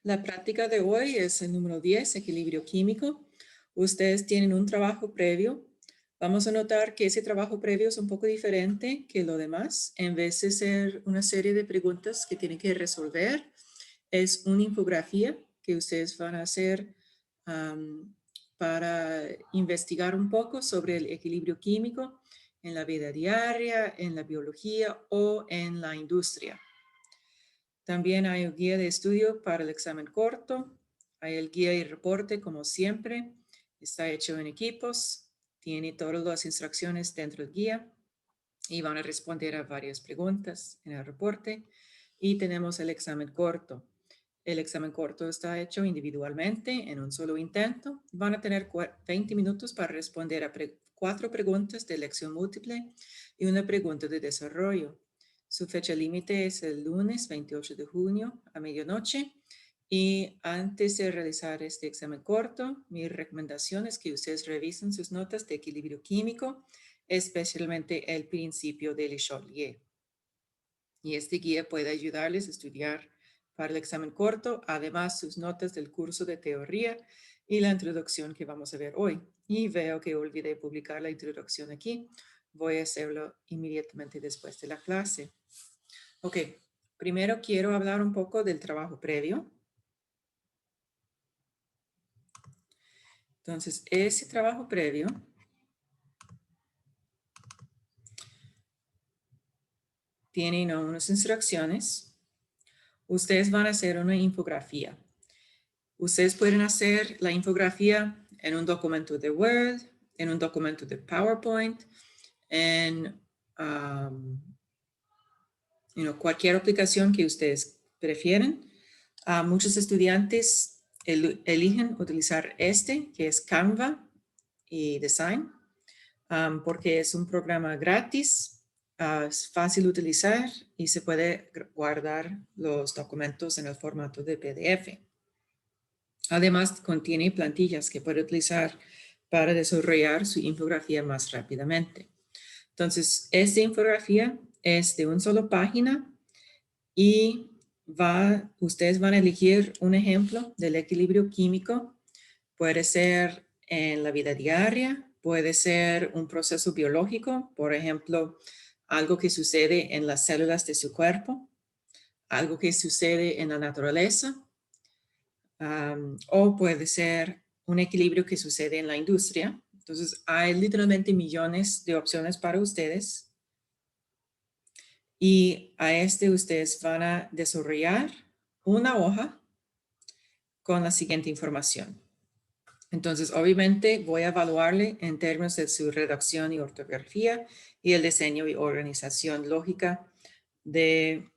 La práctica de hoy es el número 10, equilibrio químico. Ustedes tienen un trabajo previo. Vamos a notar que ese trabajo previo es un poco diferente que lo demás. En vez de ser una serie de preguntas que tienen que resolver, es una infografía que ustedes van a hacer para investigar un poco sobre el equilibrio químico en la vida diaria, en la biología o en la industria. También hay un guía de estudio para el examen corto. Hay el guía y reporte, como siempre. Está hecho en equipos. Tiene todas las instrucciones dentro del guía. Y van a responder a varias preguntas en el reporte. Y tenemos el examen corto. El examen corto está hecho individualmente en un solo intento. Van a tener 20 minutos para responder a 4 preguntas de elección múltiple y una pregunta de desarrollo. Su fecha límite es el lunes 28 de junio a medianoche. Y antes de realizar este examen corto, mi recomendación es que ustedes revisen sus notas de equilibrio químico, especialmente el principio de Le Chatelier. Y este guía puede ayudarles a estudiar para el examen corto, además sus notas del curso de teoría y la introducción que vamos a ver hoy. Y veo que olvidé publicar la introducción aquí. Voy a hacerlo inmediatamente después de la clase. Ok, primero quiero hablar un poco del trabajo previo. Entonces, ese trabajo previo tiene unas instrucciones. Ustedes van a hacer una infografía. Ustedes pueden hacer la infografía en un documento de Word, en un documento de PowerPoint, en cualquier aplicación que ustedes prefieren. Muchos estudiantes eligen utilizar que es Canva y Design, porque es un programa gratis, es fácil de utilizar y se puede guardar los documentos en el formato de PDF. Además, contiene plantillas que puede utilizar para desarrollar su infografía más rápidamente. Entonces, esta infografía es de una sola página y ustedes van a elegir un ejemplo del equilibrio químico. Puede ser en la vida diaria, puede ser un proceso biológico, por ejemplo, algo que sucede en las células de su cuerpo, algo que sucede en la naturaleza, o puede ser un equilibrio que sucede en la industria. Entonces, hay literalmente millones de opciones para ustedes. Y ustedes van a desarrollar una hoja con la siguiente información. Entonces, obviamente, voy a evaluarle en términos de su redacción y ortografía y el diseño y organización lógica de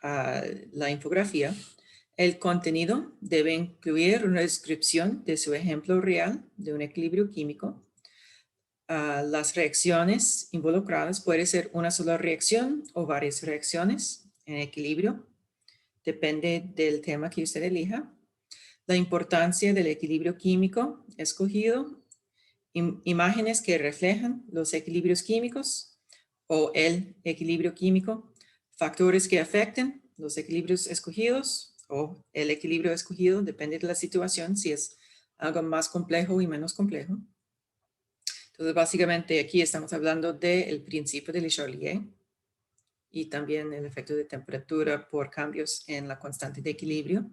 la infografía. El contenido debe incluir una descripción de su ejemplo real de un equilibrio químico. Las reacciones involucradas puede ser una sola reacción o varias reacciones en equilibrio. Depende del tema que usted elija. La importancia del equilibrio químico escogido. Imágenes que reflejan los equilibrios químicos o el equilibrio químico. Factores que afecten los equilibrios escogidos o el equilibrio escogido, depende de la situación, si es algo más complejo y menos complejo. Entonces, básicamente aquí estamos hablando del principio de Le Chatelier y también el efecto de temperatura por cambios en la constante de equilibrio.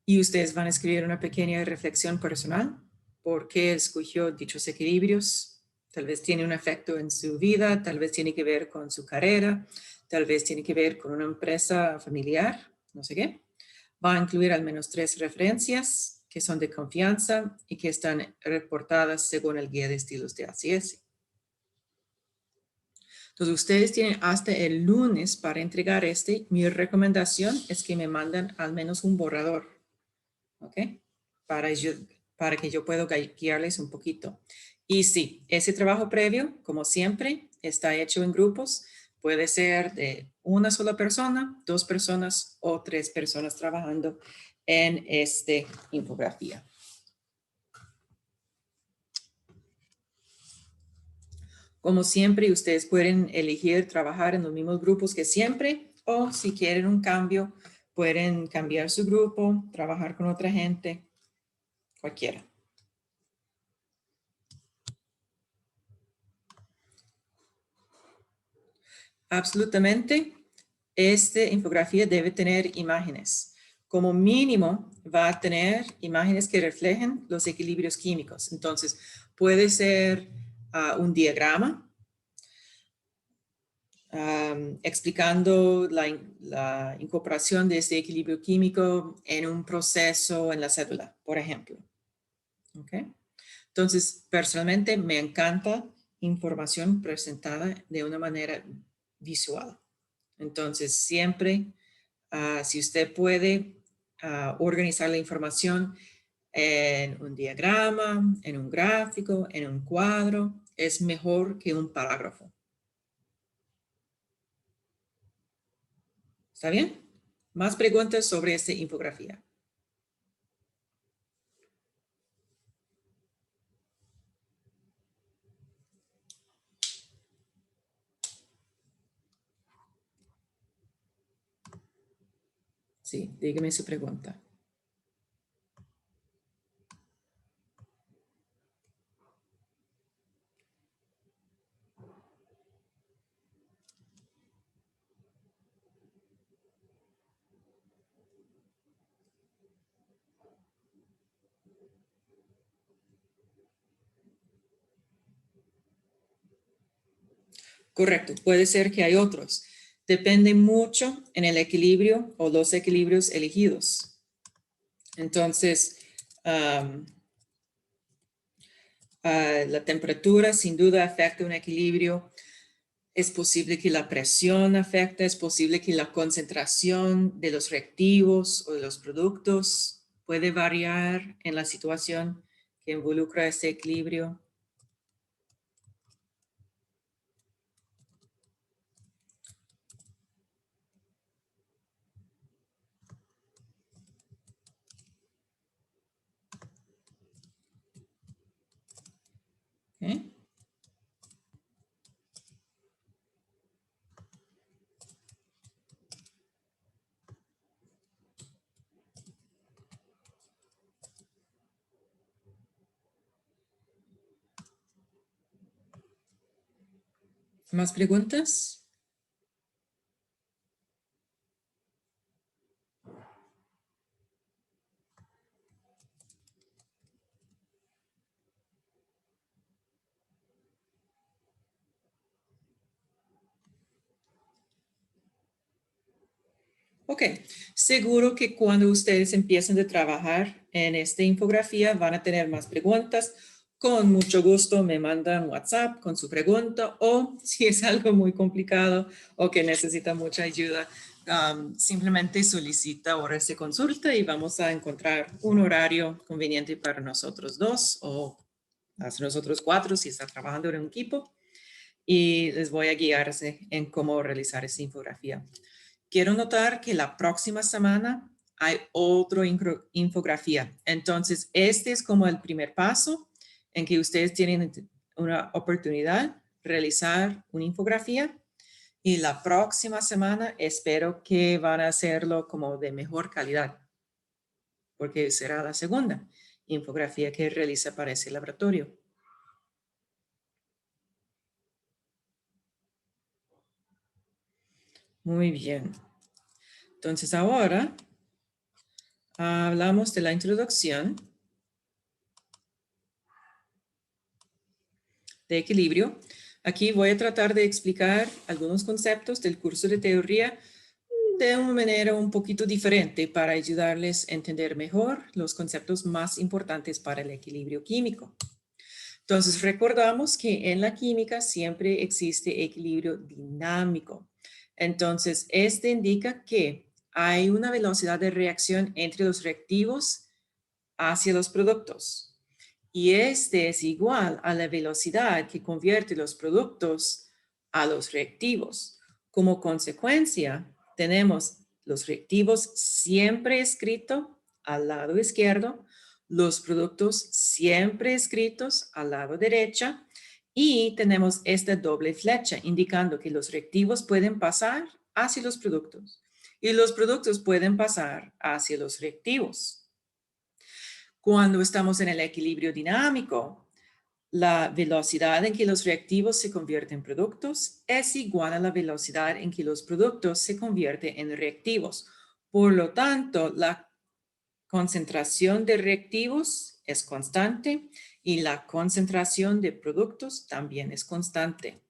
Y ustedes van a escribir una pequeña reflexión personal. ¿Por qué escogió dichos equilibrios? Tal vez tiene un efecto en su vida, tal vez tiene que ver con su carrera, tal vez tiene que ver con una empresa familiar, no sé qué. Va a incluir al menos 3 referencias que son de confianza y que están reportadas según el guía de estilos de ACS. Entonces, ustedes tienen hasta el lunes para entregar Mi recomendación es que me manden al menos un borrador, ¿ok? Para que yo pueda guiarles un poquito. Y sí, ese trabajo previo, como siempre, está hecho en grupos. Puede ser de una sola persona, 2 personas o 3 personas trabajando en esta infografía. Como siempre, ustedes pueden elegir trabajar en los mismos grupos que siempre o si quieren un cambio, Pueden cambiar su grupo, trabajar con otra gente, cualquiera. Absolutamente, esta infografía debe tener imágenes. Como mínimo, va a tener imágenes que reflejen los equilibrios químicos. Entonces, puede ser un diagrama explicando la incorporación de este equilibrio químico en un proceso en la célula, por ejemplo. ¿Okay? Entonces, personalmente me encanta información presentada de una manera visual. Entonces, siempre, si usted puede organizar la información en un diagrama, en un gráfico, en un cuadro, es mejor que un parágrafo. ¿Está bien? Más preguntas sobre esta infografía. Sí, dígame su pregunta. Correcto, puede ser que hay otros. Depende mucho en el equilibrio o los equilibrios elegidos. Entonces, la temperatura sin duda afecta un equilibrio. Es posible que la presión afecte, es posible que la concentración de los reactivos o de los productos puede variar en la situación que involucra este equilibrio. ¿Okay? ¿Más preguntas? Ok, seguro que cuando ustedes empiecen a trabajar en esta infografía van a tener más preguntas. Con mucho gusto me mandan WhatsApp con su pregunta o si es algo muy complicado o que necesita mucha ayuda, simplemente solicita horas de consulta y vamos a encontrar un horario conveniente para nosotros dos o para nosotros cuatro si está trabajando en un equipo y les voy a guiarse en cómo realizar esta infografía. Quiero notar que la próxima semana hay otra infografía. Entonces, este es como el primer paso en que ustedes tienen una oportunidad de realizar una infografía y la próxima semana espero que van a hacerlo como de mejor calidad, porque será la segunda infografía que realiza para ese laboratorio. Muy bien. Entonces ahora hablamos de la introducción de equilibrio. Aquí voy a tratar de explicar algunos conceptos del curso de teoría de una manera un poquito diferente para ayudarles a entender mejor los conceptos más importantes para el equilibrio químico. Entonces, recordamos que en la química siempre existe equilibrio dinámico. Entonces, este indica que hay una velocidad de reacción entre los reactivos hacia los productos. Y este es igual a la velocidad que convierte los productos a los reactivos. Como consecuencia, tenemos los reactivos siempre escrito al lado izquierdo, los productos siempre escritos al lado derecho y tenemos esta doble flecha indicando que los reactivos pueden pasar hacia los productos y los productos pueden pasar hacia los reactivos. Cuando estamos en el equilibrio dinámico, la velocidad en que los reactivos se convierten en productos es igual a la velocidad en que los productos se convierten en reactivos. Por lo tanto, la concentración de reactivos es constante y la concentración de productos también es constante.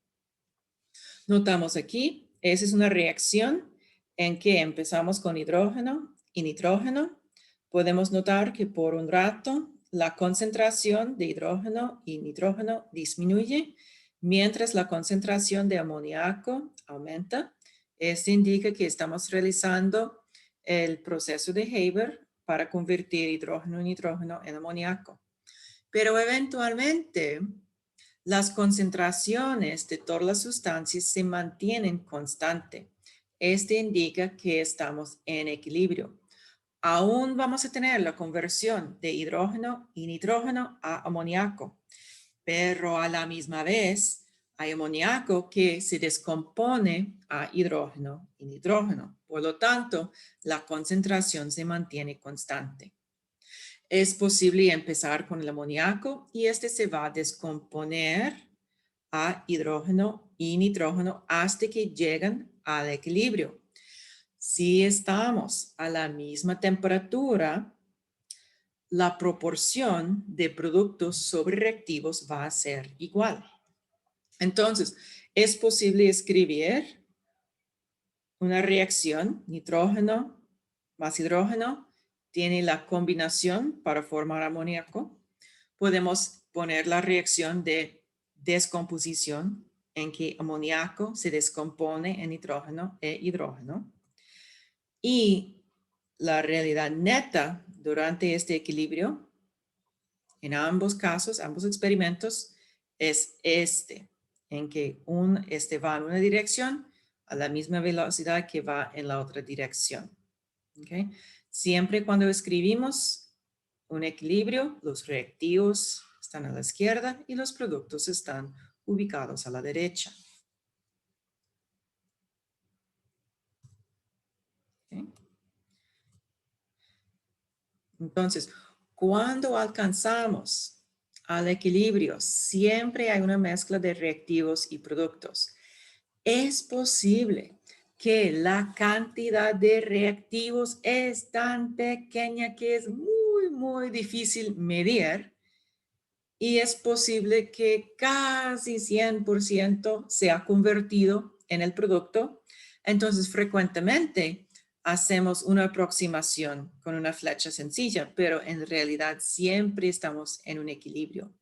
Notamos aquí, esa es una reacción en que empezamos con hidrógeno y nitrógeno. Podemos notar que por un rato la concentración de hidrógeno y nitrógeno disminuye, mientras la concentración de amoníaco aumenta. Esto indica que estamos realizando el proceso de Haber para convertir hidrógeno y nitrógeno en amoníaco. Pero eventualmente las concentraciones de todas las sustancias se mantienen constantes. Este indica que estamos en equilibrio. Aún vamos a tener la conversión de hidrógeno y nitrógeno a amoníaco, pero a la misma vez hay amoníaco que se descompone a hidrógeno y nitrógeno. Por lo tanto, la concentración se mantiene constante. Es posible empezar con el amoníaco y este se va a descomponer a hidrógeno y nitrógeno hasta que llegan al equilibrio. Si estamos a la misma temperatura, la proporción de productos sobre reactivos va a ser igual. Entonces, es posible escribir una reacción nitrógeno más hidrógeno, tiene la combinación para formar amoníaco. Podemos poner la reacción de descomposición en que amoníaco se descompone en nitrógeno e hidrógeno. Y la realidad neta durante este equilibrio, en ambos casos, ambos experimentos, es en que este va en una dirección a la misma velocidad que va en la otra dirección. ¿Okay? Siempre cuando escribimos un equilibrio, los reactivos están a la izquierda y los productos están ubicados a la derecha. ¿Okay? Entonces, cuando alcanzamos al equilibrio, siempre hay una mezcla de reactivos y productos. Es posible que la cantidad de reactivos es tan pequeña que es muy difícil medir y es posible que casi 100% sea convertido en el producto. Entonces, frecuentemente hacemos una aproximación con una flecha sencilla, pero en realidad siempre estamos en un equilibrio.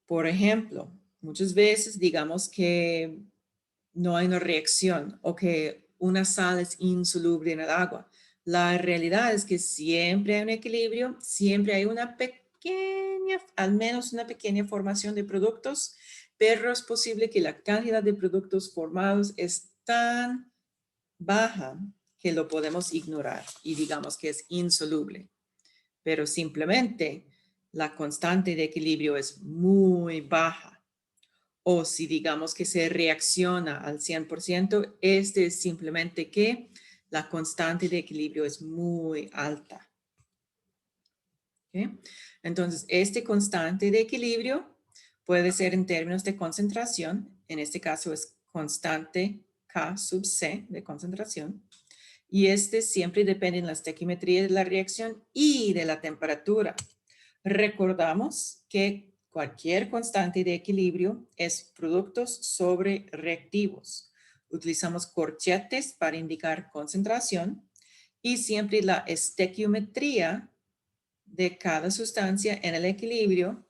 Por ejemplo, muchas veces digamos que no hay una reacción o que una sal es insoluble en el agua. La realidad es que siempre hay un equilibrio, siempre hay una pequeña, al menos una pequeña formación de productos, pero es posible que la cantidad de productos formados es tan baja que lo podemos ignorar y digamos que es insoluble. Pero simplemente la constante de equilibrio es muy baja. O si digamos que se reacciona al 100%, este es simplemente que la constante de equilibrio es muy alta. ¿Okay? Entonces, este constante de equilibrio puede ser en términos de concentración. En este caso es constante K sub C de concentración. Y este siempre depende de la estequiometría de la reacción y de la temperatura. Recordamos que cualquier constante de equilibrio es productos sobre reactivos. Utilizamos corchetes para indicar concentración y siempre la estequiometría de cada sustancia en el equilibrio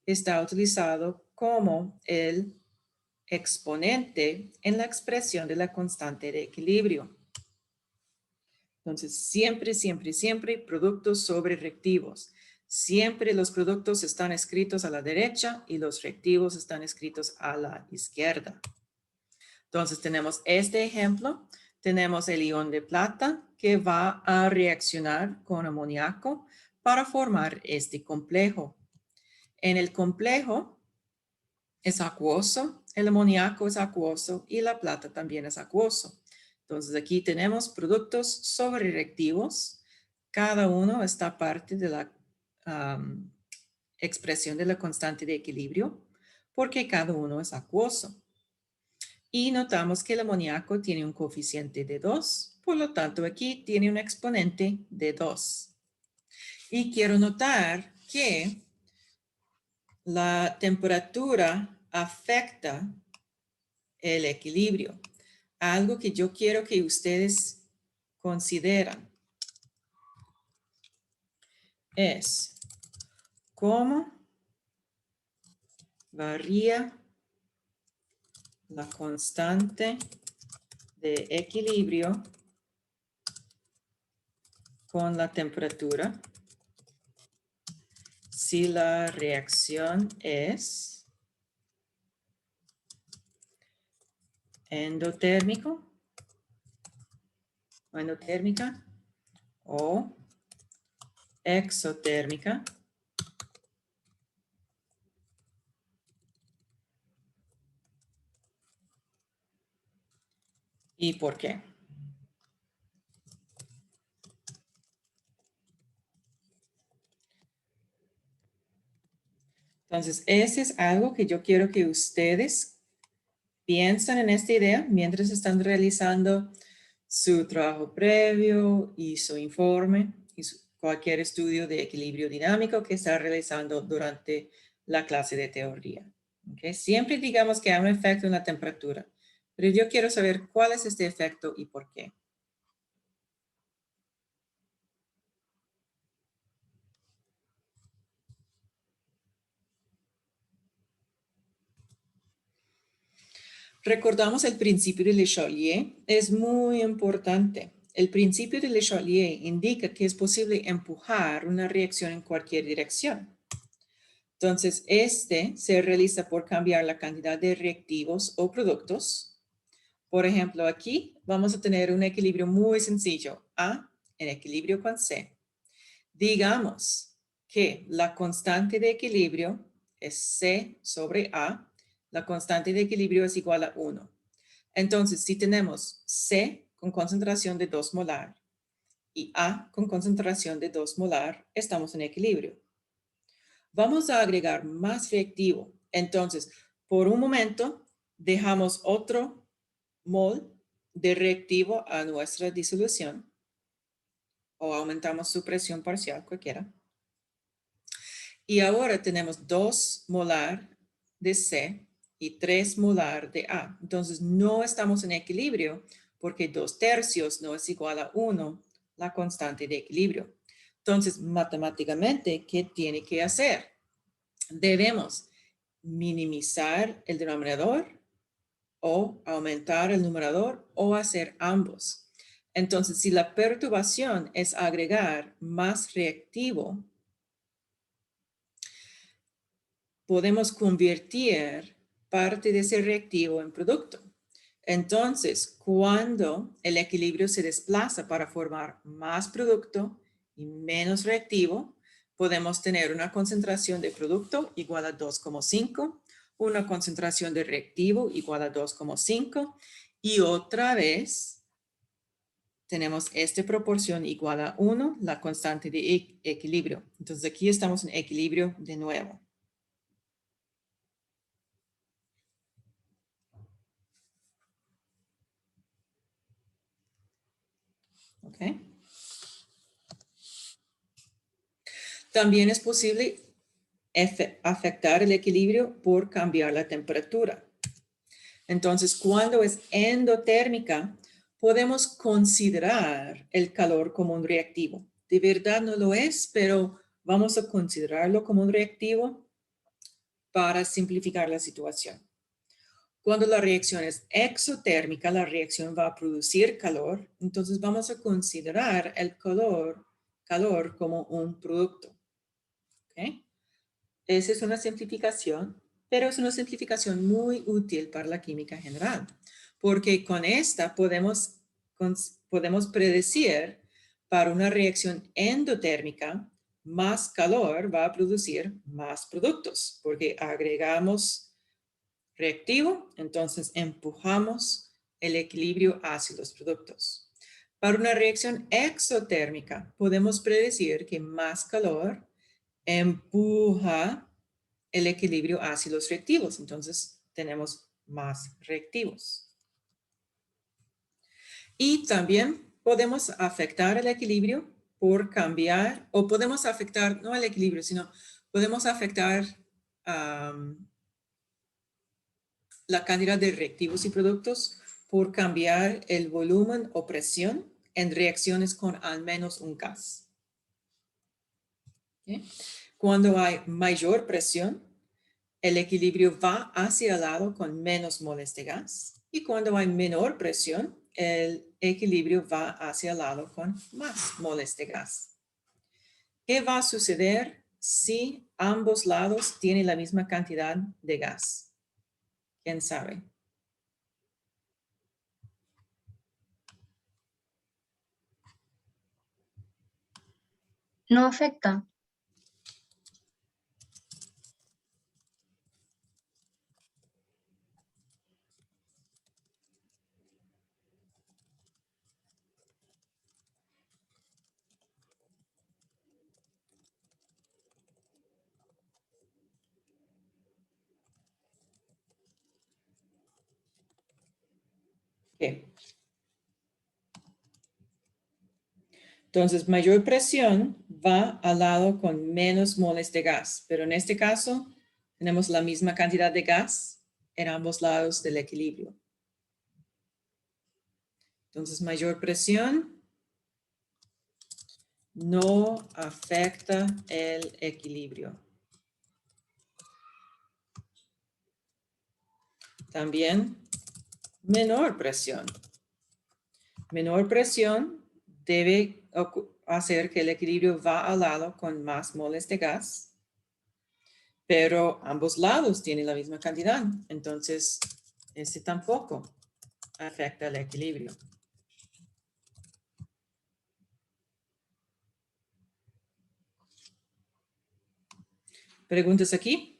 está utilizado como el exponente en la expresión de la constante de equilibrio. Entonces, siempre productos sobre reactivos. Siempre los productos están escritos a la derecha y los reactivos están escritos a la izquierda. Entonces, tenemos este ejemplo. Tenemos el ion de plata que va a reaccionar con amoníaco para formar este complejo. En el complejo es acuoso, el amoníaco es acuoso y la plata también es acuoso. Entonces aquí tenemos productos sobre reactivos. Cada uno está parte de la expresión de la constante de equilibrio porque cada uno es acuoso. Y notamos que el amoníaco tiene un coeficiente de 2, por lo tanto aquí tiene un exponente de 2. Y quiero notar que la temperatura afecta el equilibrio. Algo que yo quiero que ustedes consideren es cómo varía la constante de equilibrio con la temperatura si la reacción es endotérmica o exotérmica. ¿Y por qué? Entonces, ese es algo que yo quiero que ustedes piensen en esta idea mientras están realizando su trabajo previo y su informe y cualquier estudio de equilibrio dinámico que está realizando durante la clase de teoría. ¿Okay? Siempre digamos que hay un efecto en la temperatura, pero yo quiero saber cuál es este efecto y por qué. Recordamos el principio de Le Chatelier, es muy importante. El principio de Le Chatelier indica que es posible empujar una reacción en cualquier dirección. Entonces, este se realiza por cambiar la cantidad de reactivos o productos. Por ejemplo, aquí vamos a tener un equilibrio muy sencillo, A en equilibrio con C. Digamos que la constante de equilibrio es C sobre A. La constante de equilibrio es igual a 1. Entonces, si tenemos C con concentración de 2 molar y A con concentración de 2 molar, estamos en equilibrio. Vamos a agregar más reactivo. Entonces, por un momento, dejamos otro mol de reactivo a nuestra disolución o aumentamos su presión parcial, cualquiera. Y ahora tenemos 2 molar de C y 3 molar de A. Entonces, no estamos en equilibrio porque 2/3 no es igual a 1, la constante de equilibrio. Entonces, matemáticamente, ¿qué tiene que hacer? Debemos minimizar el denominador o aumentar el numerador o hacer ambos. Entonces, si la perturbación es agregar más reactivo, podemos convertir parte de ese reactivo en producto. Entonces, cuando el equilibrio se desplaza para formar más producto y menos reactivo, podemos tener una concentración de producto igual a 2,5, una concentración de reactivo igual a 2,5 y otra vez tenemos esta proporción igual a 1, la constante de equilibrio. Entonces aquí estamos en equilibrio de nuevo. ¿Ok? También es posible afectar el equilibrio por cambiar la temperatura. Entonces, cuando es endotérmica, podemos considerar el calor como un reactivo. De verdad no lo es, pero vamos a considerarlo como un reactivo para simplificar la situación. Cuando la reacción es exotérmica, la reacción va a producir calor, entonces vamos a considerar el calor como un producto. ¿Okay? Esa es una simplificación, pero es una simplificación muy útil para la química general, porque con esta podemos predecir para una reacción endotérmica, más calor va a producir más productos, porque agregamos reactivo, entonces empujamos el equilibrio hacia los productos. Para una reacción exotérmica, podemos predecir que más calor empuja el equilibrio hacia los reactivos. Entonces, tenemos más reactivos. Y también podemos afectar el equilibrio por cambiar, o podemos afectar, no el equilibrio, sino podemos afectar la cantidad de reactivos y productos por cambiar el volumen o presión en reacciones con al menos un gas. ¿Okay? Cuando hay mayor presión, el equilibrio va hacia el lado con menos moles de gas. Y cuando hay menor presión, el equilibrio va hacia el lado con más moles de gas. ¿Qué va a suceder si ambos lados tienen la misma cantidad de gas? ¿Quién sabe? No afecta. ¿Qué? Entonces, mayor presión va al lado con menos moles de gas, pero en este caso tenemos la misma cantidad de gas en ambos lados del equilibrio. Entonces, mayor presión no afecta el equilibrio. También menor presión. Menor presión debe hacer que el equilibrio va al lado con más moles de gas, pero ambos lados tienen la misma cantidad. Entonces, ese tampoco afecta el equilibrio. ¿Preguntas aquí?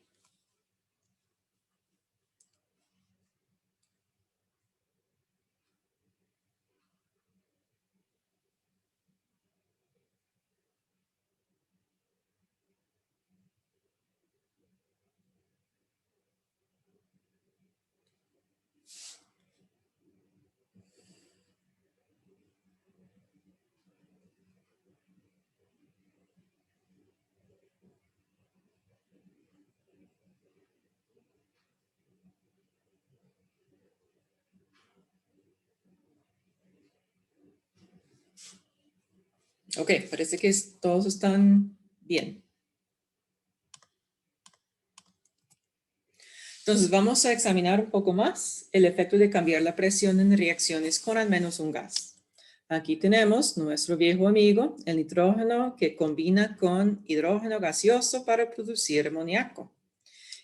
Ok, parece que todos están bien. Entonces vamos a examinar un poco más el efecto de cambiar la presión en reacciones con al menos un gas. Aquí tenemos nuestro viejo amigo, el nitrógeno, que combina con hidrógeno gaseoso para producir amoníaco.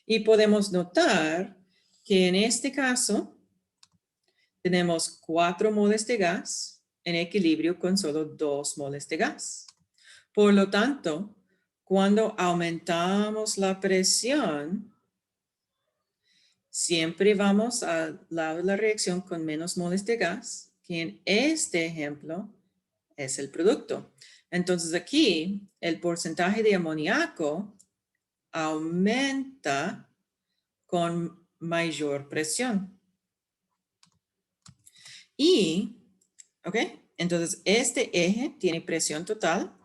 Y podemos notar que en este caso tenemos 4 moles de gas en equilibrio con solo 2 moles de gas. Por lo tanto, cuando aumentamos la presión, siempre vamos al lado de la reacción con menos moles de gas, que en este ejemplo es el producto. Entonces aquí el porcentaje de amoníaco aumenta con mayor presión. Y, ¿ok? Entonces este eje tiene presión total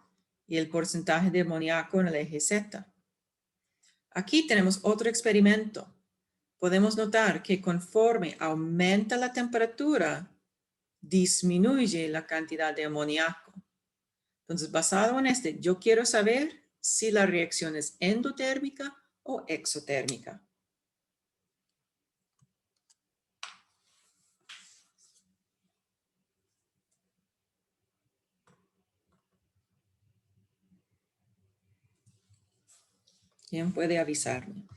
y el porcentaje de amoníaco en el eje Z. Aquí tenemos otro experimento. Podemos notar que conforme aumenta la temperatura, disminuye la cantidad de amoníaco. Entonces, basado en este, yo quiero saber si la reacción es endotérmica o exotérmica. ¿Quién puede avisarme?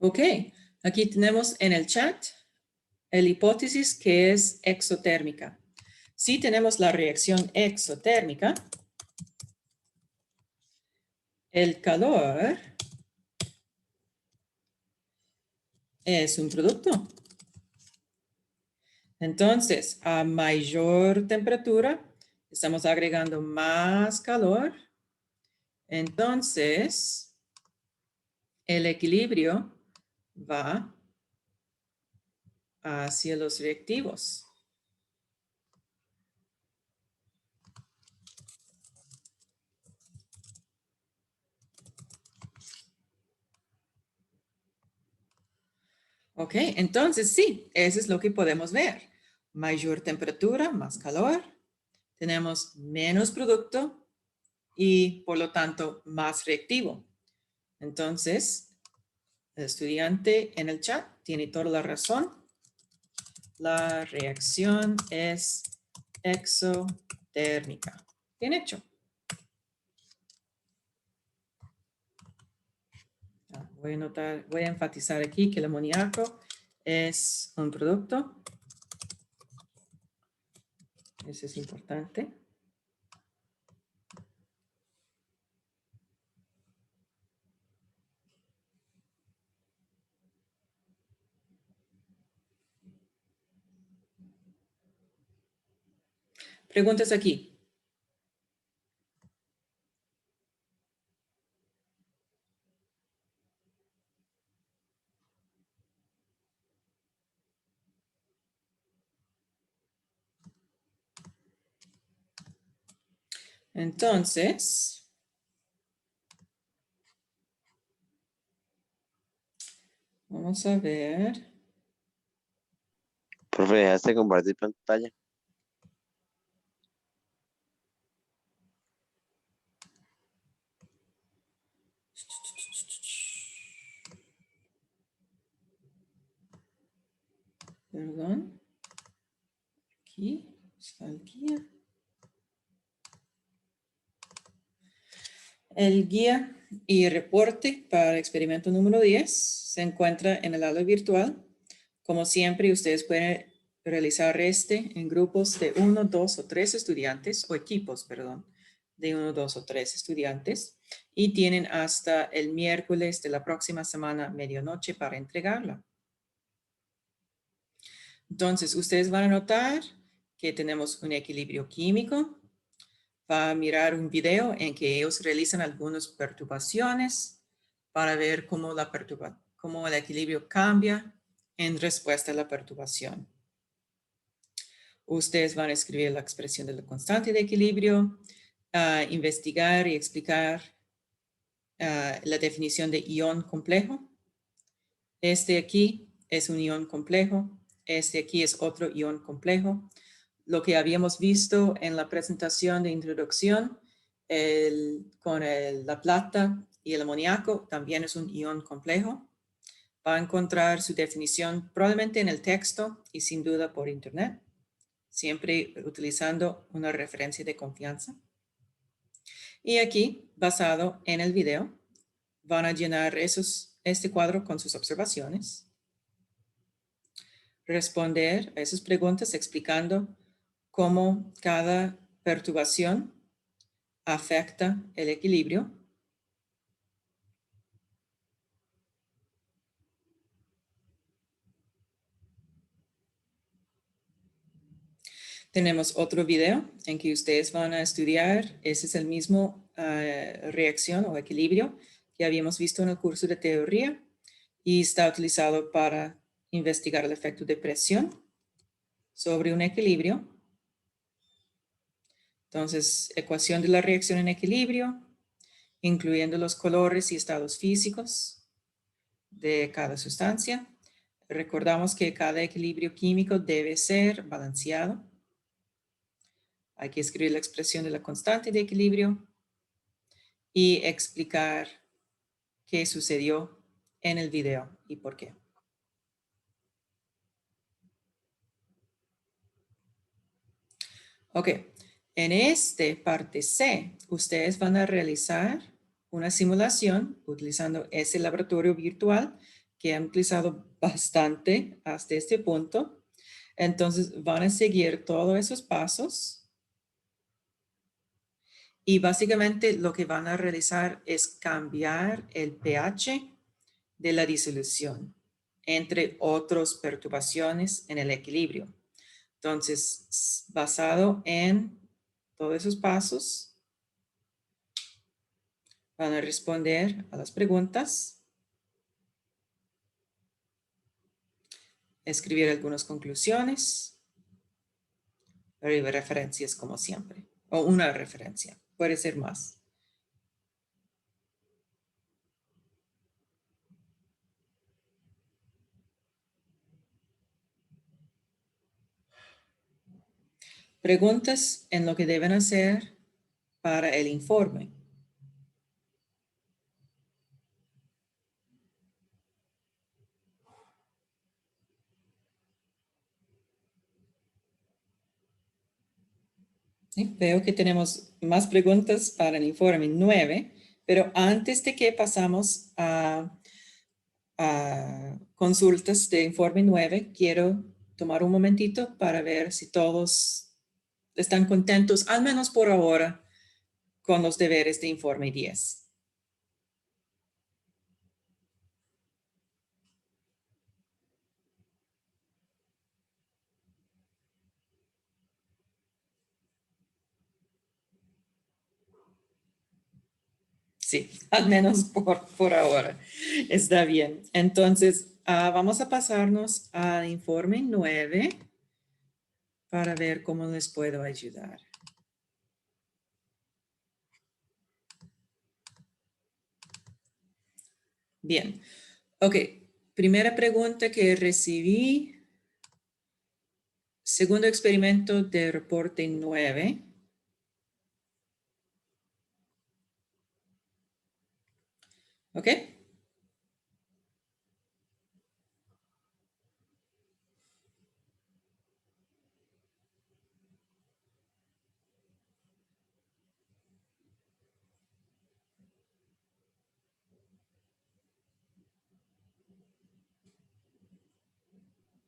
Ok, aquí tenemos en el chat el hipótesis que es exotérmica. Si tenemos la reacción exotérmica, el calor es un producto. Entonces, a mayor temperatura, estamos agregando más calor. Entonces, el equilibrio va hacia los reactivos. Ok, entonces sí, eso es lo que podemos ver. Mayor temperatura, más calor. Tenemos menos producto y por lo tanto más reactivo. Entonces, el estudiante en el chat tiene toda la razón. La reacción es exotérmica. Bien hecho. Voy a enfatizar aquí que el amoníaco es un producto. Eso es importante. Preguntas aquí. Entonces, vamos a ver. Profe, ¿dejaste compartir pantalla? Perdón. Aquí está el guía. El guía y reporte para el experimento número 10 se encuentra en el aula virtual. Como siempre, ustedes pueden realizar este en grupos de 1, 2 o 3 estudiantes, o equipos, perdón, de 1, 2 o 3 estudiantes, y tienen hasta el miércoles de la próxima semana, medianoche, para entregarla. Entonces, ustedes van a notar que tenemos un equilibrio químico. Va a mirar un video en que ellos realizan algunas perturbaciones para ver cómo el equilibrio cambia en respuesta a la perturbación. Ustedes van a escribir la expresión de la constante de equilibrio, investigar y explicar la definición de ion complejo. Este aquí es un ion complejo. Este aquí es otro ion complejo. Lo que habíamos visto en la presentación de introducción con la plata y el amoníaco también es un ion complejo. Va a encontrar su definición probablemente en el texto y sin duda por internet, siempre utilizando una referencia de confianza. Y aquí, basado en el video, van a llenar este cuadro con sus observaciones, responder a esas preguntas explicando cómo cada perturbación afecta el equilibrio. Tenemos otro video en que ustedes van a estudiar, ese es el mismo reacción o equilibrio que habíamos visto en el curso de teoría y está utilizado para investigar el efecto de presión sobre un equilibrio. Entonces, ecuación de la reacción en equilibrio, incluyendo los colores y estados físicos de cada sustancia. Recordamos que cada equilibrio químico debe ser balanceado. Hay que escribir la expresión de la constante de equilibrio y explicar qué sucedió en el video y por qué. Ok, en este parte C, ustedes van a realizar una simulación utilizando ese laboratorio virtual que han utilizado bastante hasta este punto. Entonces van a seguir todos esos pasos. Y básicamente lo que van a realizar es cambiar el pH de la disolución, entre otras perturbaciones en el equilibrio. Entonces, basado en todos esos pasos, van a responder a las preguntas, escribir algunas conclusiones, referencias como siempre, o una referencia, puede ser más. Preguntas en lo que deben hacer para el informe. Sí, veo que tenemos más preguntas para el informe 9, pero antes de que pasamos a consultas de informe 9, quiero tomar un momentito para ver si todos están contentos, al menos por ahora, con los deberes de informe 10. Sí, al menos por ahora. Está bien. Entonces, vamos a pasarnos al informe 9 para ver cómo les puedo ayudar. Bien. Ok. Primera pregunta que recibí. Segundo experimento de reporte 9. ¿Ok?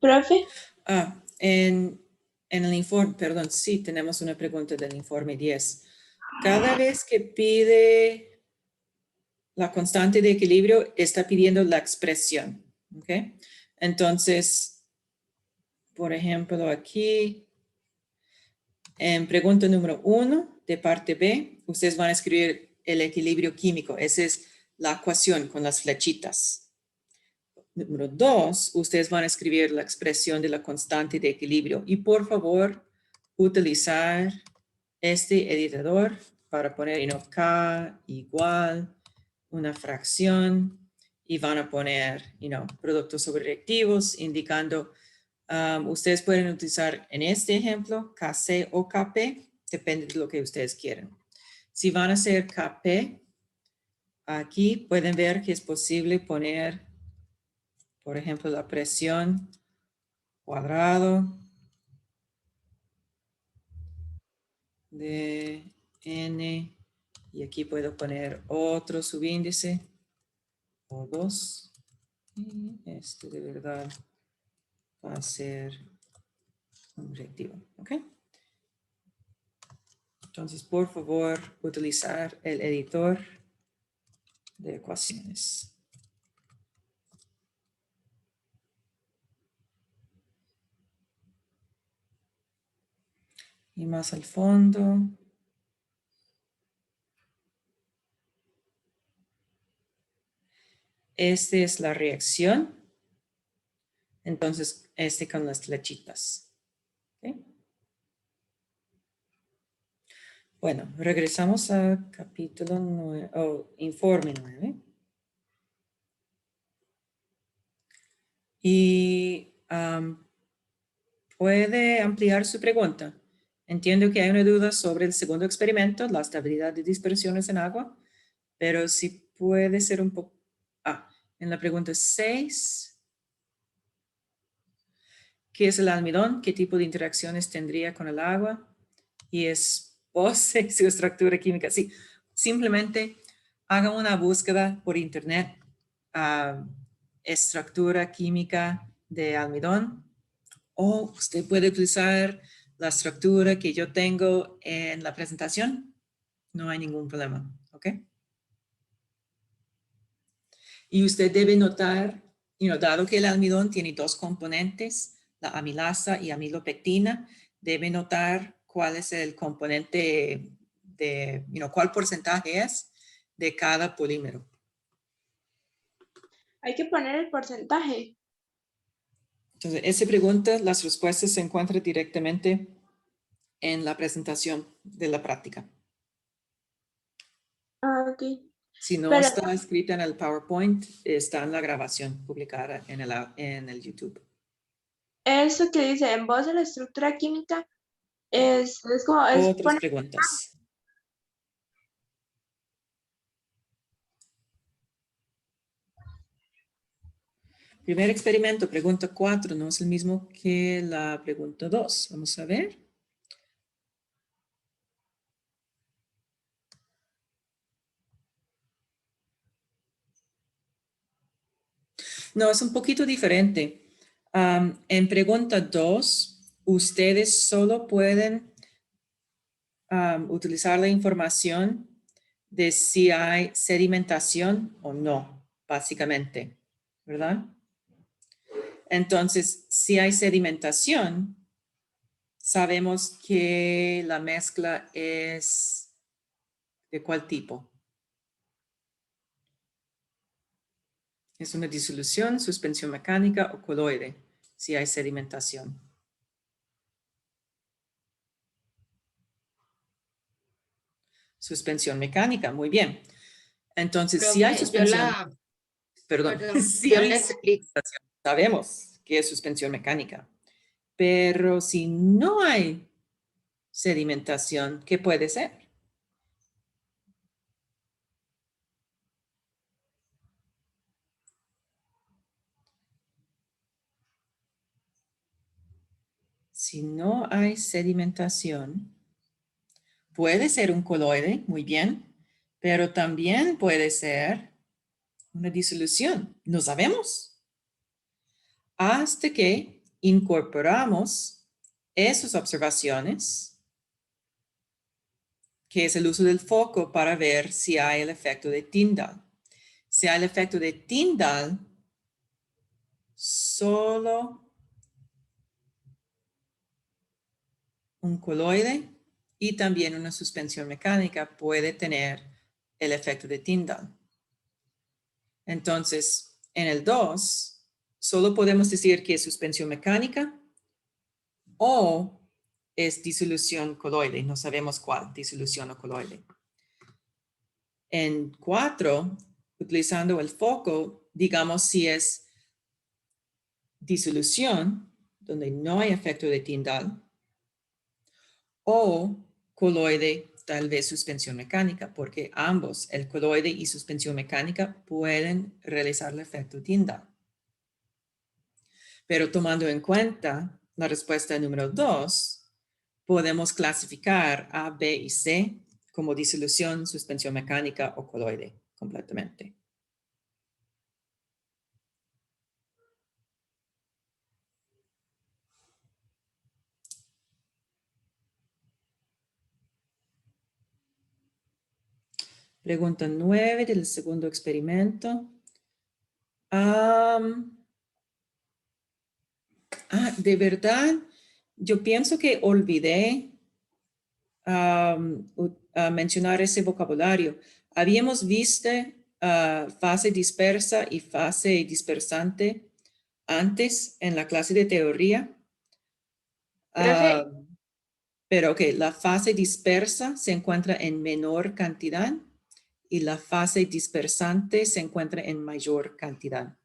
Profe, En el informe, perdón, sí, tenemos una pregunta del informe 10. Cada vez que pide la constante de equilibrio, está pidiendo la expresión. ¿Ok? Entonces, por ejemplo, aquí, en pregunta número 1 de parte B, ustedes van a escribir el equilibrio químico. Esa es la ecuación con las flechitas. Número 2, ustedes van a escribir la expresión de la constante de equilibrio. Y por favor, utilizar este editador para poner K igual una fracción y van a poner productos sobre reactivos indicando, ustedes pueden utilizar en este ejemplo KC o KP, depende de lo que ustedes quieran. Si van a hacer KP, aquí pueden ver que es posible poner, por ejemplo, la presión cuadrado de N, y aquí puedo poner otro subíndice o 2, y este de verdad va a ser un reactivo, ¿ok? Entonces, por favor, utilizar el editor de ecuaciones. Y más al fondo. Esta es la reacción. Entonces, con las flechitas. ¿Okay? Bueno, regresamos a capítulo 9, informe 9. Y puede ampliar su pregunta. Entiendo que hay una duda sobre el segundo experimento, la estabilidad de dispersiones en agua, pero si puede ser un poco... en la pregunta 6, ¿qué es el almidón? ¿Qué tipo de interacciones tendría con el agua? Y expose su estructura química. Sí, simplemente haga una búsqueda por internet estructura química de almidón, o usted puede utilizar la estructura que yo tengo en la presentación. No hay ningún problema, ¿ok? Y usted debe notar, dado que el almidón tiene dos componentes, la amilasa y amilopectina, debe notar cuál es el componente de, cuál porcentaje es de cada polímero. Hay que poner el porcentaje. Entonces, esa pregunta, las respuestas se encuentran directamente en la presentación de la práctica. Ah, ok. Si no Pero- está escrita en el PowerPoint, está en la grabación publicada en el YouTube. Eso que dice en voz de la estructura química es como, es Otras poner, preguntas. Primer experimento, pregunta 4, no es el mismo que la pregunta 2. Vamos a ver. No, es un poquito diferente. En pregunta 2, ustedes solo pueden utilizar la información de si hay sedimentación o no, básicamente, ¿verdad? Entonces, si hay sedimentación, sabemos que la mezcla es ¿de cuál tipo? Es una disolución, suspensión mecánica o coloide, si hay sedimentación. Suspensión mecánica, muy bien. Entonces, si hay Profe, suspensión, perdón, si yo hay le explico. sabemos que es suspensión mecánica, pero si no hay sedimentación, ¿qué puede ser? Si no hay sedimentación, puede ser un coloide, muy bien, pero también puede ser una disolución. No sabemos. Hasta que incorporamos esas observaciones, que es el uso del foco para ver si hay el efecto de Tyndall. Si hay el efecto de Tyndall, solo un coloide y también una suspensión mecánica puede tener el efecto de Tyndall. Entonces, en el 2, solo podemos decir que es suspensión mecánica o es disolución coloide. No sabemos cuál, disolución o coloide. En 4, utilizando el foco, digamos si es disolución, donde no hay efecto de Tyndall, o coloide, tal vez suspensión mecánica, porque ambos, el coloide y suspensión mecánica, pueden realizar el efecto Tyndall. Pero tomando en cuenta la respuesta número 2, podemos clasificar A, B y C como disolución, suspensión mecánica o coloide completamente. Pregunta 9 del segundo experimento. De verdad, yo pienso que olvidé mencionar ese vocabulario. Habíamos visto fase dispersa y fase dispersante antes en la clase de teoría. Profe, Pero que la fase dispersa se encuentra en menor cantidad y la fase dispersante se encuentra en mayor cantidad.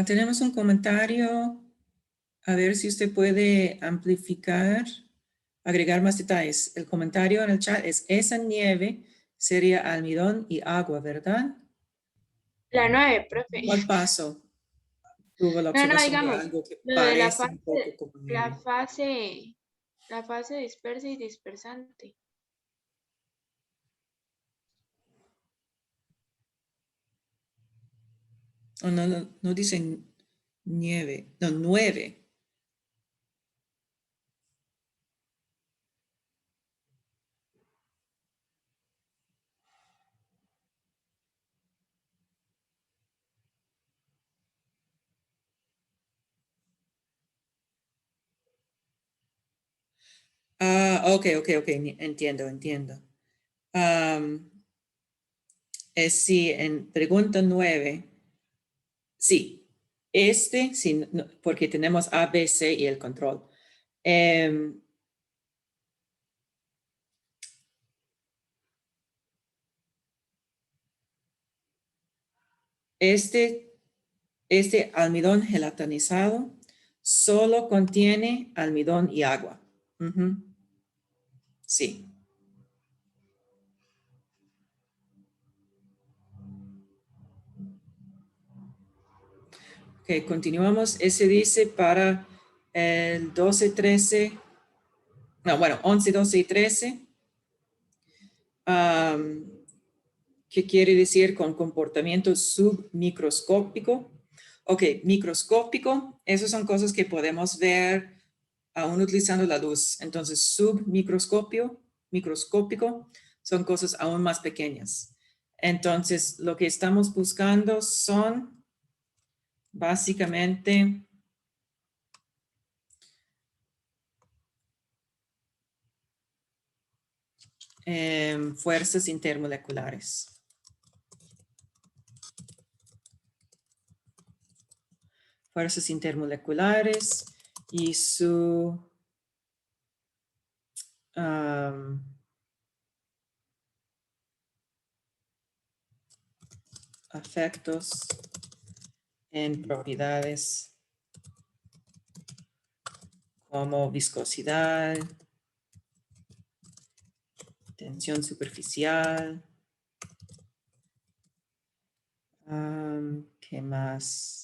Tenemos un comentario. A ver si usted puede amplificar, agregar más detalles. El comentario en el chat es: esa nieve sería almidón y agua, ¿verdad? La 9, profe. ¿Cuál paso tuvo la No, observación de digamos, algo que lo de parece un poco como la nieve? fase dispersa y dispersante. Oh, no dicen nieve, no, 9. Ok, entiendo. Sí, en pregunta 9, sí, sí, porque tenemos A, B, C y el control. Em, este almidón gelatinizado solo contiene almidón y agua. Ujú. Sí. Ok, continuamos. Ese dice para el 12, 13, no, bueno, 11, 12 y 13. ¿Qué quiere decir con comportamiento submicroscópico? Ok, microscópico, esas son cosas que podemos ver aún utilizando la luz. Entonces, microscópico, son cosas aún más pequeñas. Entonces, lo que estamos buscando son básicamente fuerzas intermoleculares. Fuerzas intermoleculares y su efectos en propiedades como viscosidad, tensión superficial. ¿Qué más?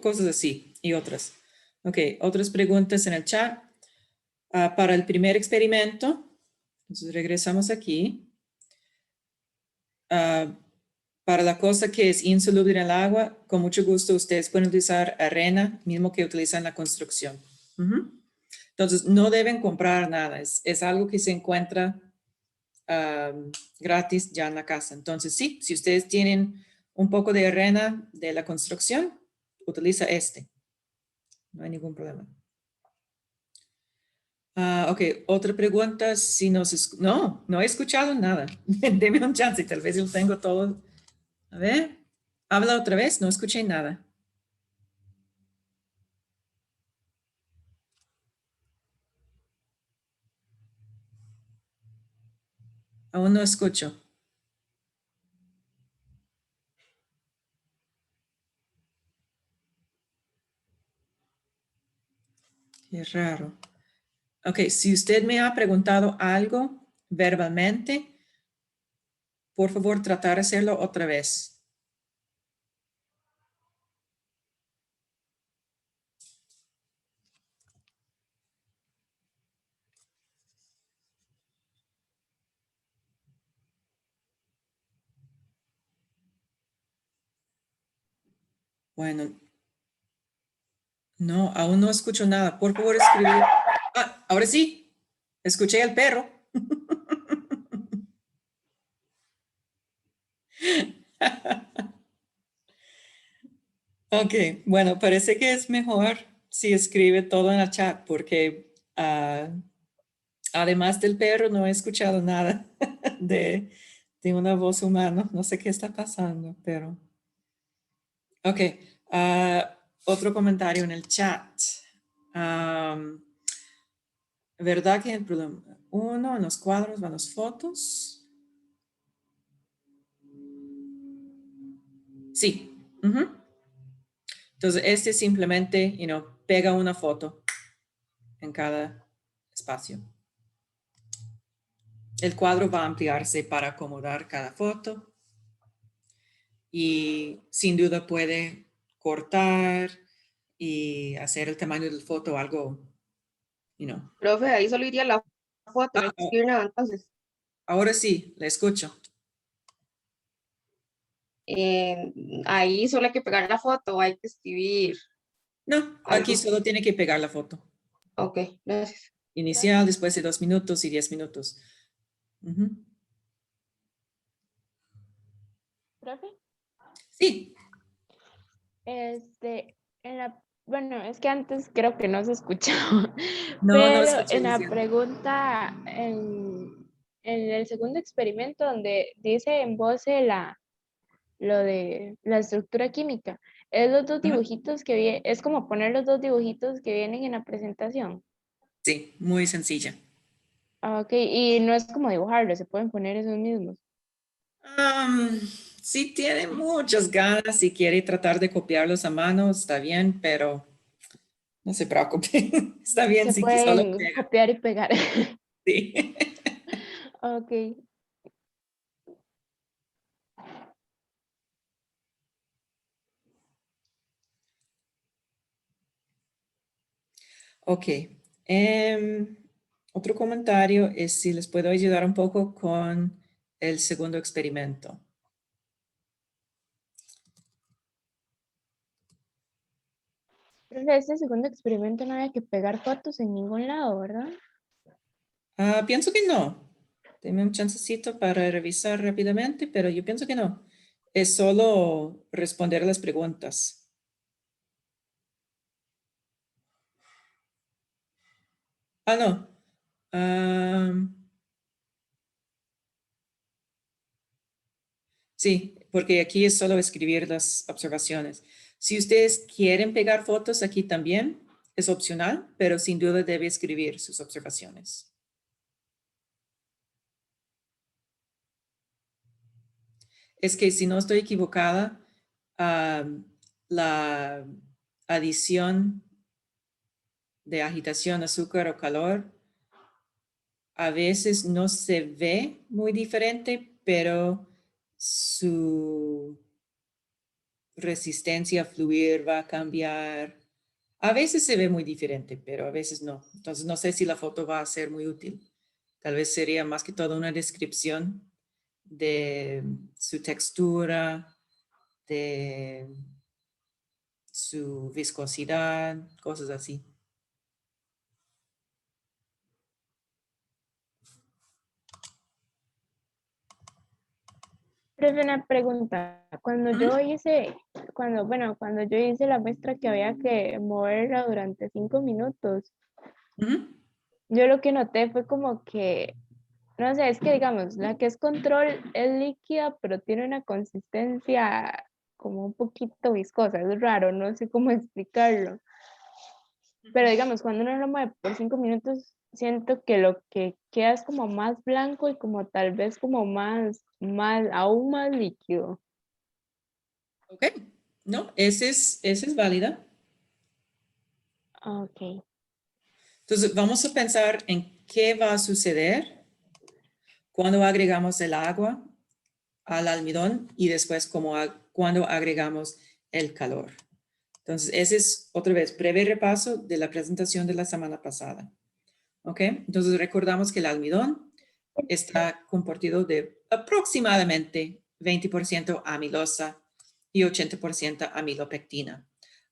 Cosas así y otras. Ok, otras preguntas en el chat. Para el primer experimento, entonces regresamos aquí. Para la cosa que es insoluble en el agua, con mucho gusto ustedes pueden utilizar arena, mismo que utilizan en la construcción. Entonces, no deben comprar nada, es algo que se encuentra gratis ya en la casa. Entonces, sí, si ustedes tienen un poco de arena de la construcción, utiliza este. No hay ningún problema. Ok, otra pregunta. Si no he escuchado nada. Deme un chance, tal vez yo tengo todo. A ver, habla otra vez, no escuché nada. Aún no escucho. Qué raro. Ok, si usted me ha preguntado algo verbalmente, por favor, tratar de hacerlo otra vez. Bueno, no, aún no escucho nada. Por favor, escribir. Ahora sí, escuché al perro. Ok, bueno, parece que es mejor si escribe todo en el chat porque además del perro no he escuchado nada de una voz humana. No sé qué está pasando, pero... Ok, otro comentario en el chat. ¿Verdad que el problema? Uno, en los cuadros van las fotos. Sí. Ujú. Entonces, este simplemente, pega una foto en cada espacio. El cuadro va a ampliarse para acomodar cada foto y sin duda puede cortar y hacer el tamaño del foto algo, Profe, ahí solo iría la foto, no hay que escribir nada, entonces. Ahora sí, le escucho. Ahí solo hay que pegar la foto, hay que escribir No, aquí algo. solo tiene que pegar la foto. Ok, gracias. Inicial, después de 2 minutos y 10 minutos. Ujú. Profe, Sí. bueno, es que antes creo que no se escuchaba, No pero escuché, en lo la siento. pregunta, en el segundo experimento donde dice en voce lo de la estructura química, es los dos Ajá. dibujitos que vienen, es como poner los dos dibujitos que vienen en la presentación. Sí, muy sencilla. Ah, ok, y no es como dibujarlo, se pueden poner esos mismos. Si tiene muchas ganas, si quiere tratar de copiarlos a mano, está bien, pero no se preocupe. Está bien Se si solo pueden pega. copiar y pegar. Sí. Ok. Ok. Otro comentario es si les puedo ayudar un poco con el segundo experimento. Pero en este segundo experimento no había que pegar fotos en ningún lado, ¿verdad? Pienso que no. Deme un chancecito para revisar rápidamente, pero yo pienso que no. Es solo responder a las preguntas. No. Sí, porque aquí es solo escribir las observaciones. Si ustedes quieren pegar fotos aquí también, es opcional, pero sin duda debe escribir sus observaciones. Es que si no estoy equivocada, la adición de agitación, azúcar o calor a veces no se ve muy diferente, pero su resistencia a fluir va a cambiar. A veces se ve muy diferente, pero a veces no. Entonces no sé si la foto va a ser muy útil. Tal vez sería más que todo una descripción de su textura, de su viscosidad, cosas así. Pero es una pregunta. Cuando yo hice la muestra que había que moverla durante 5 minutos, Ujú. yo lo que noté fue como que, no sé, es que digamos, la que es control es líquida, pero tiene una consistencia como un poquito viscosa, es raro, no sé cómo explicarlo. Pero digamos, cuando uno lo mueve por 5 minutos, siento que lo que queda es como más blanco y como tal vez como aún más líquido. Ok, no, esa es válida. Ok. Entonces, vamos a pensar en qué va a suceder cuando agregamos el agua al almidón y después cuando agregamos el calor. Entonces, ese es otra vez breve repaso de la presentación de la semana pasada. ¿Ok? Entonces, recordamos que el almidón está compartido de aproximadamente 20% amilosa y 80% amilopectina.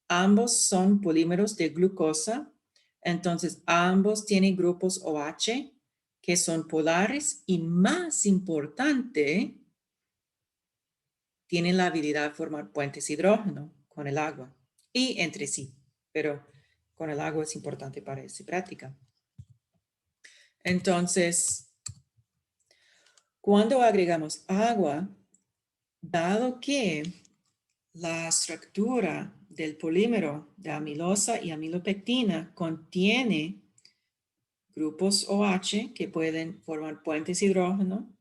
Ambos son polímeros de glucosa, entonces ambos tienen grupos OH que son polares y más importante, tienen la habilidad de formar puentes hidrógeno con el agua y entre sí, pero con el agua es importante para esta práctica. Entonces, cuando agregamos agua, dado que la estructura del polímero de amilosa y amilopectina contiene grupos OH que pueden formar puentes hidrógeno,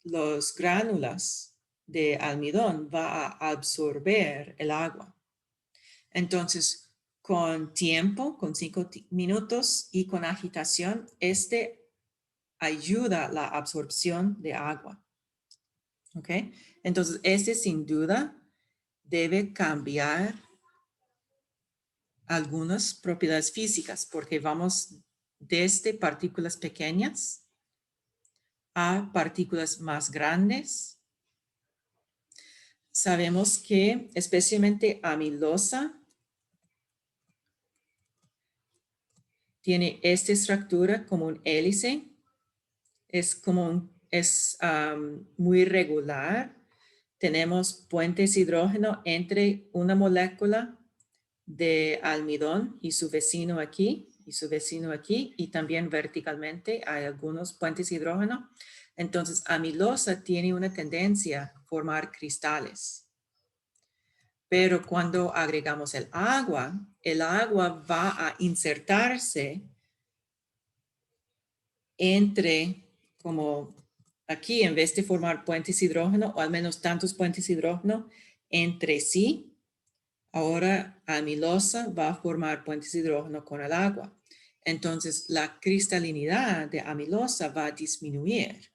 los gránulas de almidón va a absorber el agua. Entonces, con tiempo, con 5 minutos y con agitación, ayuda la absorción de agua. ¿Ok? Entonces, sin duda debe cambiar algunas propiedades físicas porque vamos desde partículas pequeñas a partículas más grandes. Sabemos que especialmente amilosa tiene esta estructura como un hélice. Es muy regular. Tenemos puentes hidrógeno entre una molécula de almidón y su vecino aquí, y también verticalmente hay algunos puentes hidrógeno. Entonces, amilosa tiene una tendencia a formar cristales. Pero cuando agregamos el agua va a insertarse entre, como aquí, en vez de formar puentes hidrógeno, o al menos tantos puentes hidrógeno entre sí, ahora amilosa va a formar puentes hidrógeno con el agua. Entonces, la cristalinidad de amilosa va a disminuir.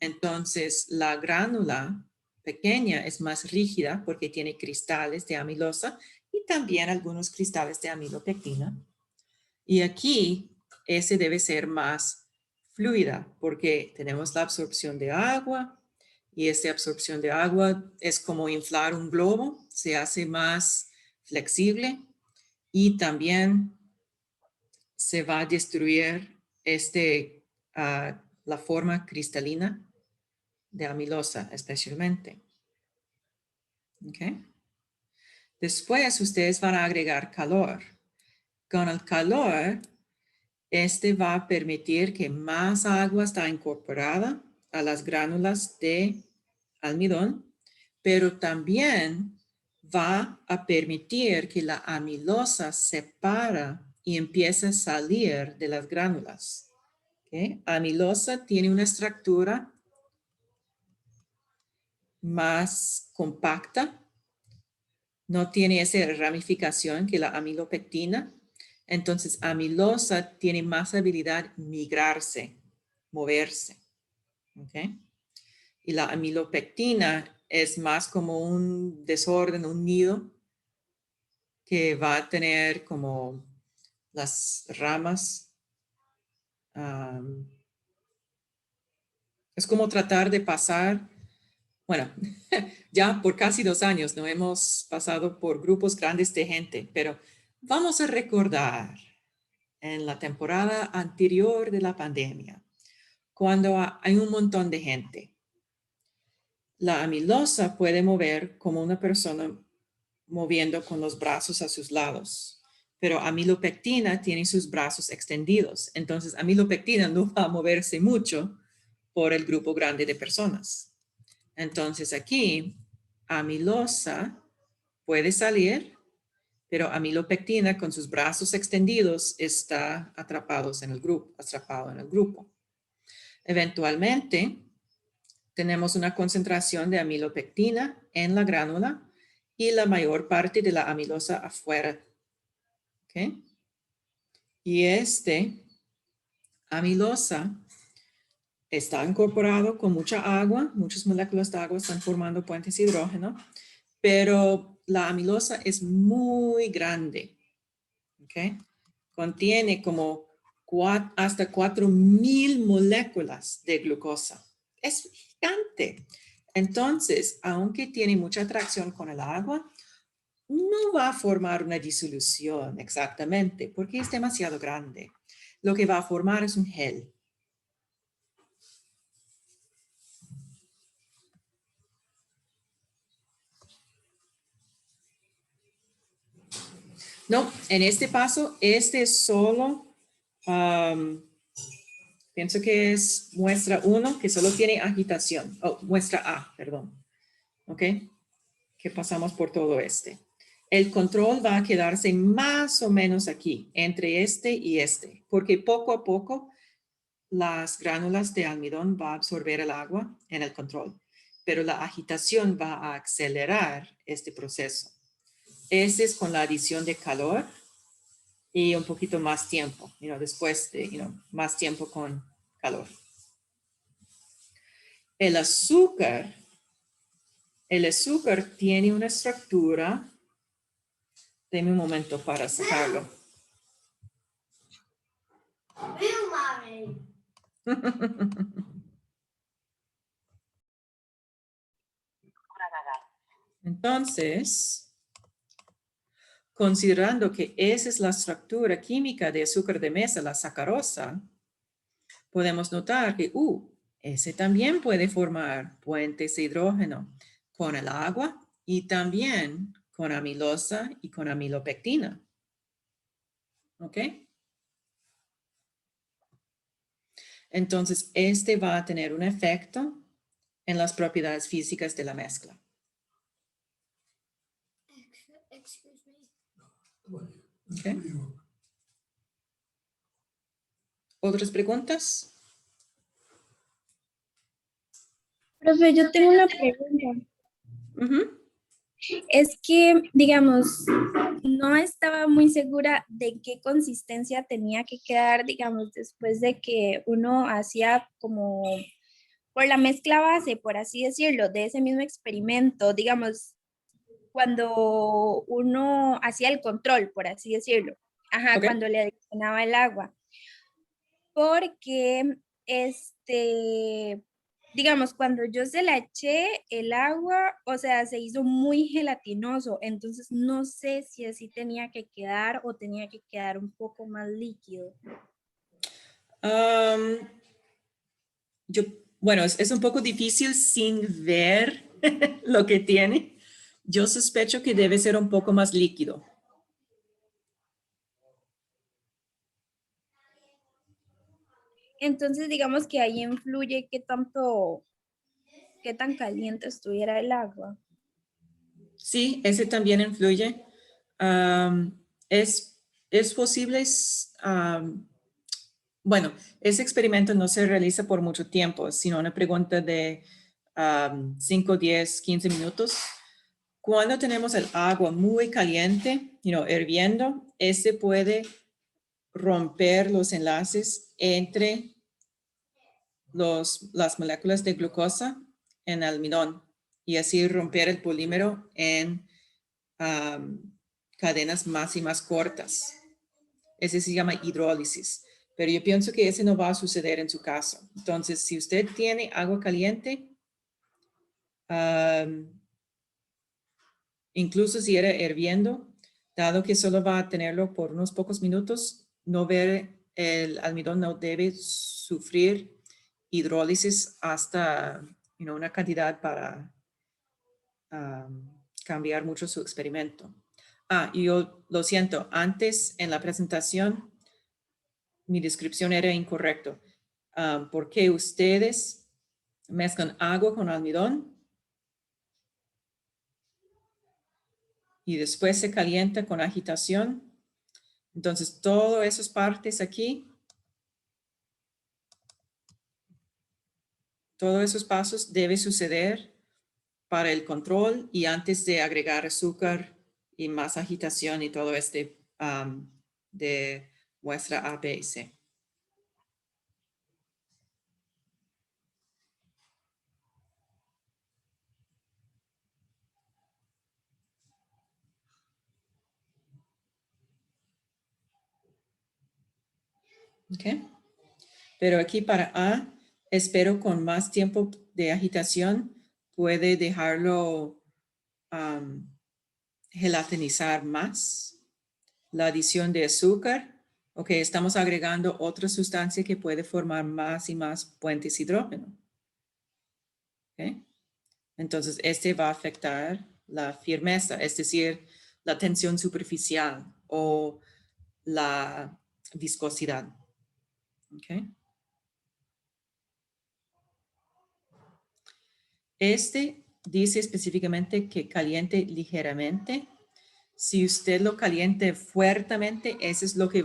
Entonces, la gránula pequeña es más rígida porque tiene cristales de amilosa y también algunos cristales de amilopectina. Y aquí, ese debe ser más fluida porque tenemos la absorción de agua y esta absorción de agua es como inflar un globo, se hace más flexible y también se va a destruir la forma cristalina de amilosa especialmente. ¿Okay? Después ustedes van a agregar calor. Con el calor, va a permitir que más agua está incorporada a las gránulas de almidón, pero también va a permitir que la amilosa se para y empiece a salir de las gránulas. ¿Okay? Amilosa tiene una estructura más compacta, no tiene esa ramificación que la amilopectina. Entonces, amilosa tiene más habilidad migrarse, moverse. ¿Okay? Y la amilopectina es más como un desorden, un nido que va a tener como las ramas. Es como tratar de pasar, bueno, ya por casi 2 años no hemos pasado por grupos grandes de gente, pero vamos a recordar en la temporada anterior de la pandemia, cuando hay un montón de gente. La amilosa puede mover como una persona moviendo con los brazos a sus lados, pero amilopectina tiene sus brazos extendidos. Entonces, amilopectina no va a moverse mucho por el grupo grande de personas. Entonces, aquí, amilosa puede salir, pero amilopectina con sus brazos extendidos está atrapado en el grupo. Eventualmente, tenemos una concentración de amilopectina en la gránula y la mayor parte de la amilosa afuera. ¿Okay? Y amilosa está incorporado con mucha agua, muchas moléculas de agua están formando puentes hidrógeno, pero la amilosa es muy grande. ¿Okay? Contiene como hasta 4,000 moléculas de glucosa. Es gigante. Entonces, aunque tiene mucha atracción con el agua, no va a formar una disolución exactamente porque es demasiado grande. Lo que va a formar es un gel. No, en este paso, este es solo, pienso que es muestra 1, que solo tiene agitación. Oh, muestra A, perdón. ¿Ok? Que pasamos por todo este. El control va a quedarse más o menos aquí, entre este y este, porque poco a poco las gránulas de almidón va a absorber el agua en el control, pero la agitación va a acelerar este proceso. Este es con la adición de calor y un poquito más tiempo, después de, más tiempo con calor. El azúcar tiene una estructura. Deme un momento para sacarlo. Entonces, considerando que esa es la estructura química de azúcar de mesa, la sacarosa, podemos notar que ese también puede formar puentes de hidrógeno con el agua y también con amilosa y con amilopectina. ¿Ok? Entonces, este va a tener un efecto en las propiedades físicas de la mezcla. Okay. ¿Otras preguntas? Profe, yo tengo una pregunta. Ujú. Es que, digamos, no estaba muy segura de qué consistencia tenía que quedar, digamos, después de que uno hacía como por la mezcla base, por así decirlo, de ese mismo experimento, digamos, cuando uno hacía el control, por así decirlo. Ajá, Ok. cuando le adicionaba el agua. Porque, digamos, cuando yo se la eché el agua, o sea, se hizo muy gelatinoso, entonces no sé si así tenía que quedar o tenía que quedar un poco más líquido. Bueno, es un poco difícil sin ver lo que tiene. Yo sospecho que debe ser un poco más líquido. Entonces, digamos que ahí influye qué tan caliente estuviera el agua. Sí, ese también influye. Es posible, bueno, ese experimento no se realiza por mucho tiempo, sino una pregunta de 5, 10, 15 minutos. Cuando tenemos el agua muy caliente, hirviendo, ese puede romper los enlaces entre las moléculas de glucosa en almidón y así romper el polímero en cadenas más y más cortas. Ese se llama hidrólisis, pero yo pienso que ese no va a suceder en su caso. Entonces, si usted tiene agua caliente, incluso si era hirviendo, dado que solo va a tenerlo por unos pocos minutos, el almidón no debe sufrir hidrólisis hasta una cantidad para cambiar mucho su experimento. Y yo lo siento, antes en la presentación mi descripción era incorrecta. Porque ustedes mezclan agua con almidón y después se calienta con agitación. Entonces, todas esas partes aquí, todos esos pasos deben suceder para el control y antes de agregar azúcar y más agitación y todo de muestra A, B y C. Ok. Pero aquí para A, espero con más tiempo de agitación puede dejarlo gelatinizar más. La adición de azúcar. Ok, estamos agregando otra sustancia que puede formar más y más puentes de hidrógeno. Okay. Entonces, este va a afectar la firmeza, es decir, la tensión superficial o la viscosidad. ¿Ok? Este dice específicamente que caliente ligeramente. Si usted lo caliente fuertemente, ese es lo que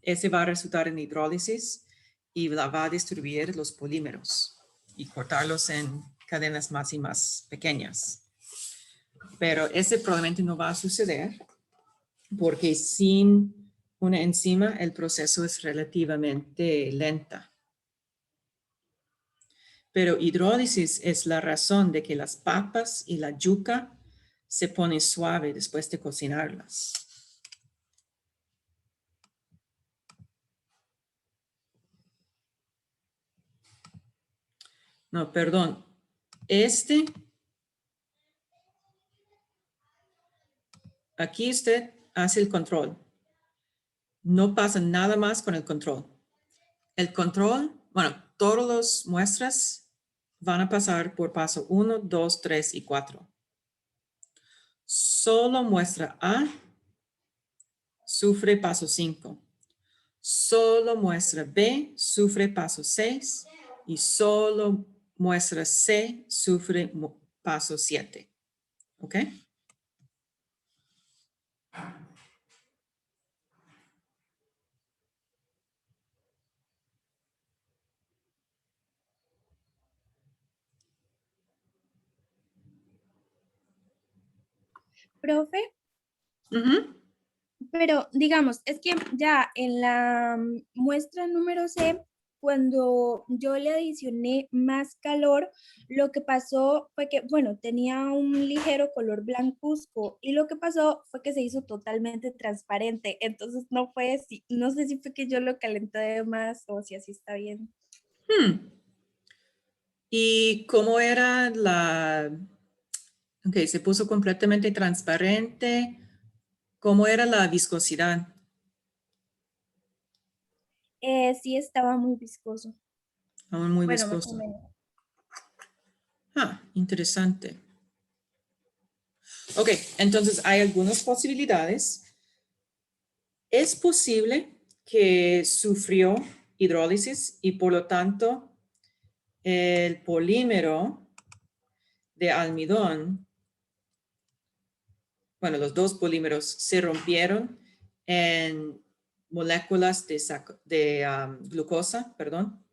ese va a resultar en hidrólisis y va a destruir los polímeros y cortarlos en cadenas más y más pequeñas. Pero ese probablemente no va a suceder porque sin una enzima el proceso es relativamente lenta. Pero hidrólisis es la razón de que las papas y la yuca se ponen suave después de cocinarlas. No, perdón. Aquí usted hace el control. No pasa nada más con el control. El control, bueno, todas las muestras van a pasar por paso 1, 2, 3 y 4. Solo muestra A sufre paso 5. Solo muestra B sufre paso 6 y solo muestra C sufre paso 7. ¿Ok? Profe, Ujú. pero digamos, es que ya en la muestra número C, cuando yo le adicioné más calor, lo que pasó fue que, bueno, tenía un ligero color blancuzco y lo que pasó fue que se hizo totalmente transparente. Entonces no fue así, no sé si fue que yo lo calenté de más o si así está bien. ¿Y cómo era ok, se puso completamente transparente? ¿Cómo era la viscosidad? Sí estaba muy viscoso. Aún muy Bueno, más o viscoso. menos. Interesante. Ok, entonces hay algunas posibilidades. Es posible que sufrió hidrólisis y por lo tanto el polímero de almidón, bueno, los dos polímeros se rompieron en moléculas de glucosa, perdón,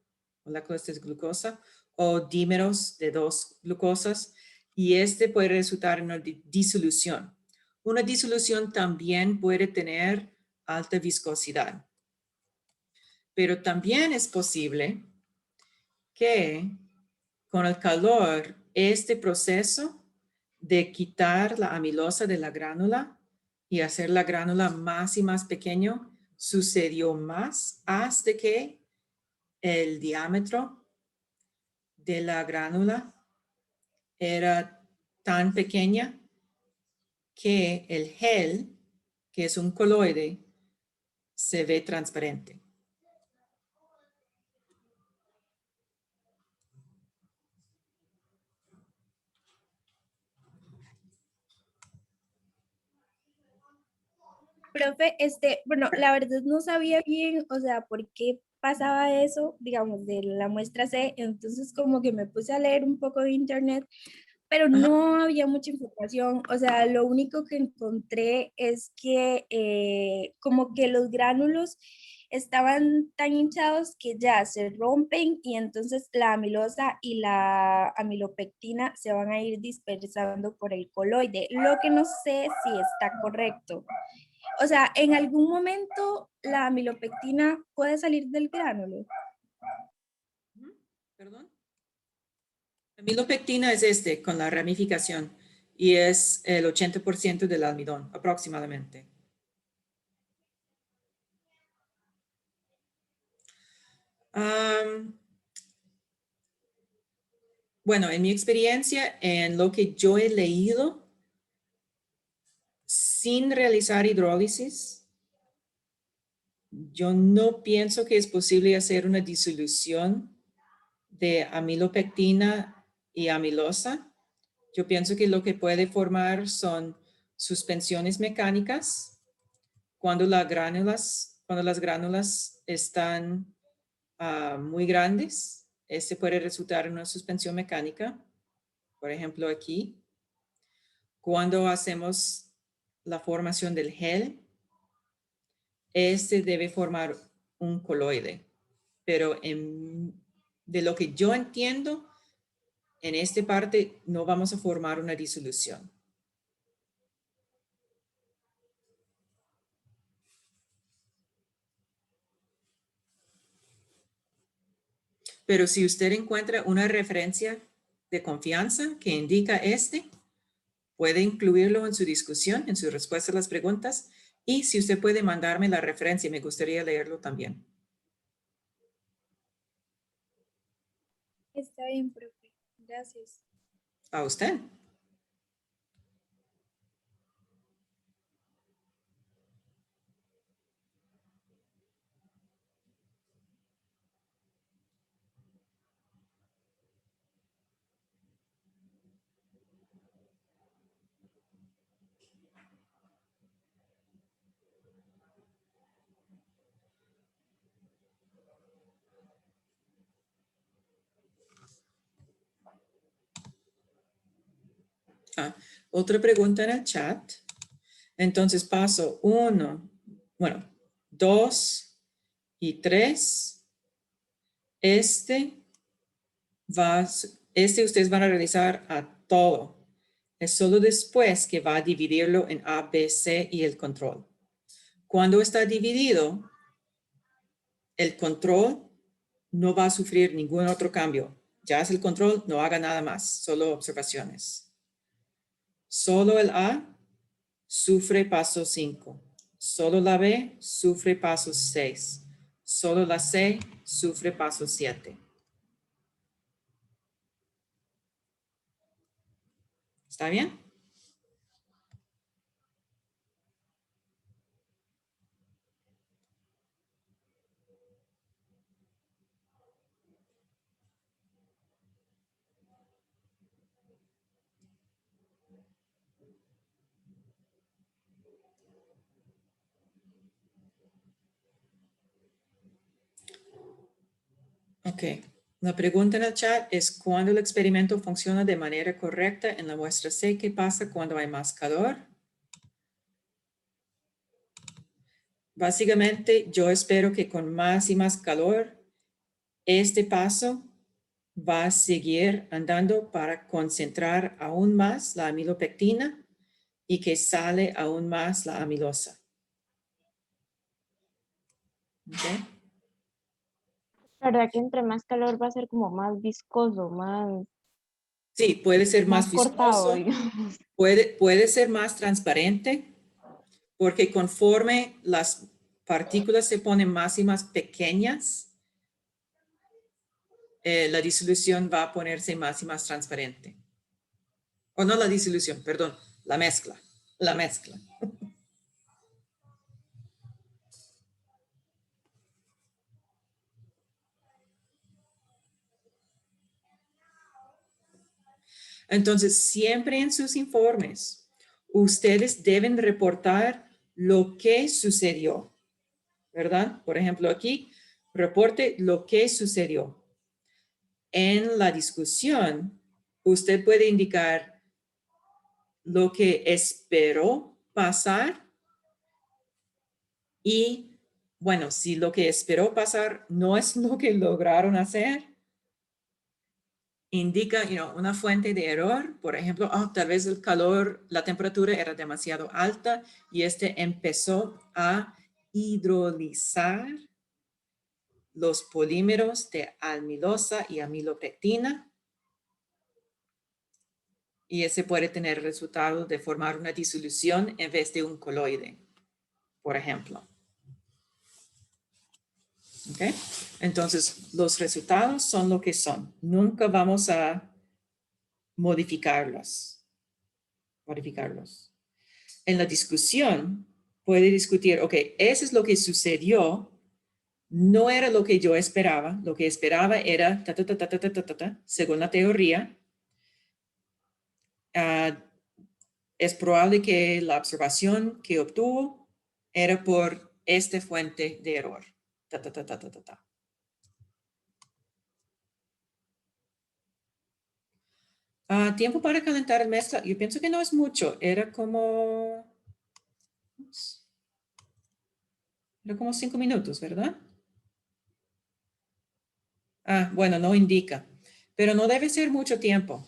moléculas de glucosa o dímeros de dos glucosas y este puede resultar en una disolución. Una disolución también puede tener alta viscosidad, pero también es posible que con el calor este proceso de quitar la amilosa de la gránula y hacer la gránula más y más pequeño sucedió más hasta que el diámetro de la gránula era tan pequeña que el gel, que es un coloide, se ve transparente. Profe, bueno, la verdad no sabía bien, o sea, por qué pasaba eso, digamos, de la muestra C, entonces como que me puse a leer un poco de internet, pero Ajá. no había mucha información, o sea, lo único que encontré es que como que los gránulos estaban tan hinchados que ya se rompen y entonces la amilosa y la amilopectina se van a ir dispersando por el coloide, lo que no sé si está correcto. O sea, en algún momento la amilopectina puede salir del gránulo. ¿Perdón? La amilopectina es con la ramificación y es el 80% del almidón aproximadamente. Bueno, en mi experiencia, en lo que yo he leído, sin realizar hidrólisis, yo no pienso que es posible hacer una disolución de amilopectina y amilosa. Yo pienso que lo que puede formar son suspensiones mecánicas, cuando las gránulas están muy grandes, este puede resultar en una suspensión mecánica. Por ejemplo, aquí, cuando hacemos la formación del gel, este debe formar un coloide. Pero de lo que yo entiendo, en esta parte no vamos a formar una disolución. Pero si usted encuentra una referencia de confianza que indica puede incluirlo en su discusión, en su respuesta a las preguntas. Y si usted puede mandarme la referencia, me gustaría leerlo también. Está bien, profe. Gracias. A usted. Otra pregunta en el chat. Entonces paso 1, 2 y 3. Ustedes van a realizar a todo. Es solo después que va a dividirlo en A, B, C y el control. Cuando está dividido, el control no va a sufrir ningún otro cambio. Ya es el control, no haga nada más, solo observaciones. Solo el A sufre paso 5. Solo la B sufre paso 6. Solo la C sufre paso 7. ¿Está bien? Ok. La pregunta en el chat es cuando el experimento funciona de manera correcta en la muestra C. ¿Qué pasa cuando hay más calor? Básicamente, yo espero que con más y más calor, este paso va a seguir andando para concentrar aún más la amilopectina y que sale aún más la amilosa. ¿Okay? La verdad que entre más calor va a ser como más viscoso, más, Sí, puede ser más cortado, viscoso, digamos. puede ser más transparente, porque conforme las partículas se ponen más y más pequeñas, la disolución va a ponerse más y más transparente. O no la disolución, perdón, la mezcla. La mezcla. Entonces, siempre en sus informes, ustedes deben reportar lo que sucedió, ¿verdad? Por ejemplo, aquí, reporte lo que sucedió. En la discusión, usted puede indicar lo que esperó pasar y, bueno, si lo que esperó pasar no es lo que lograron hacer, indica una fuente de error. Por ejemplo, tal vez el calor, la temperatura era demasiado alta y empezó a hidrolizar los polímeros de amilosa y amilopectina. Y ese puede tener el resultado de formar una disolución en vez de un coloide, por ejemplo. ¿Ok? Entonces, los resultados son lo que son. Nunca vamos a modificarlos. En la discusión, puede discutir, ok, eso es lo que sucedió, no era lo que yo esperaba. Lo que esperaba era, según la teoría, es probable que la observación que obtuvo era por esta fuente de error. Ta, ta, ta, ta, ta, ta, ta. Tiempo para calentar el mezcla. Yo pienso que no es mucho. Era como 5 minutos, ¿verdad? Bueno, no indica. Pero no debe ser mucho tiempo.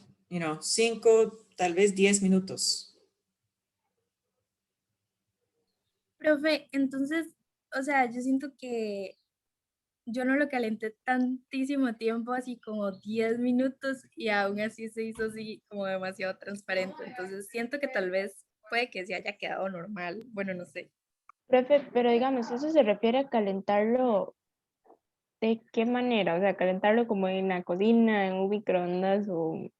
5, tal vez 10 minutos. Profe, entonces, o sea, yo siento que yo no lo calenté tantísimo tiempo, así como 10 minutos, y aún así se hizo así como demasiado transparente. Entonces siento que tal vez puede que se haya quedado normal. Bueno, no sé. Profe, pero digamos, ¿eso se refiere a calentarlo de qué manera? O sea, calentarlo como en la cocina, en un microondas o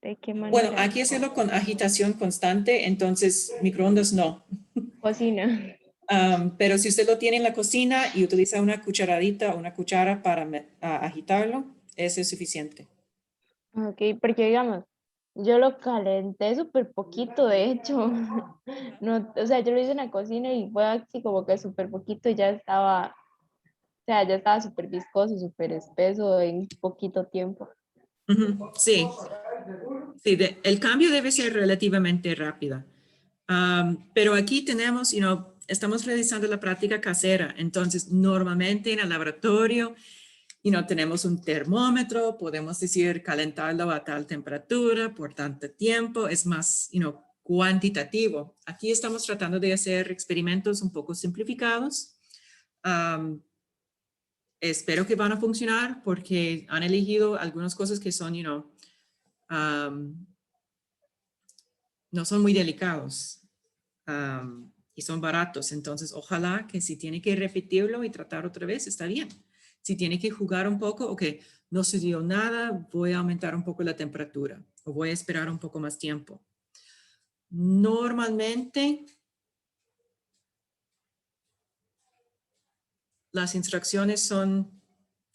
de qué manera. Bueno, aquí hacerlo con agitación constante, entonces microondas no. Cocina. Pero si usted lo tiene en la cocina y utiliza una cucharadita o una cuchara para agitarlo, eso es suficiente. Ok, porque digamos, yo lo calenté súper poquito, de hecho. No, o sea, yo lo hice en la cocina y fue así como que súper poquito y ya estaba, o sea, ya estaba súper viscoso, súper espeso en poquito tiempo. Ujú, sí, sí, el cambio debe ser relativamente rápido. Pero aquí tenemos, estamos realizando la práctica casera, entonces normalmente en el laboratorio, tenemos un termómetro, podemos decir calentarlo a tal temperatura por tanto tiempo, es más, cuantitativo. Aquí estamos tratando de hacer experimentos un poco simplificados. Espero que van a funcionar porque han elegido algunas cosas que son, no son muy delicados y son baratos. Entonces, ojalá que si tiene que repetirlo y tratar otra vez, está bien. Si tiene que jugar un poco, ok, no se dio nada, voy a aumentar un poco la temperatura o voy a esperar un poco más tiempo. Normalmente, las instrucciones son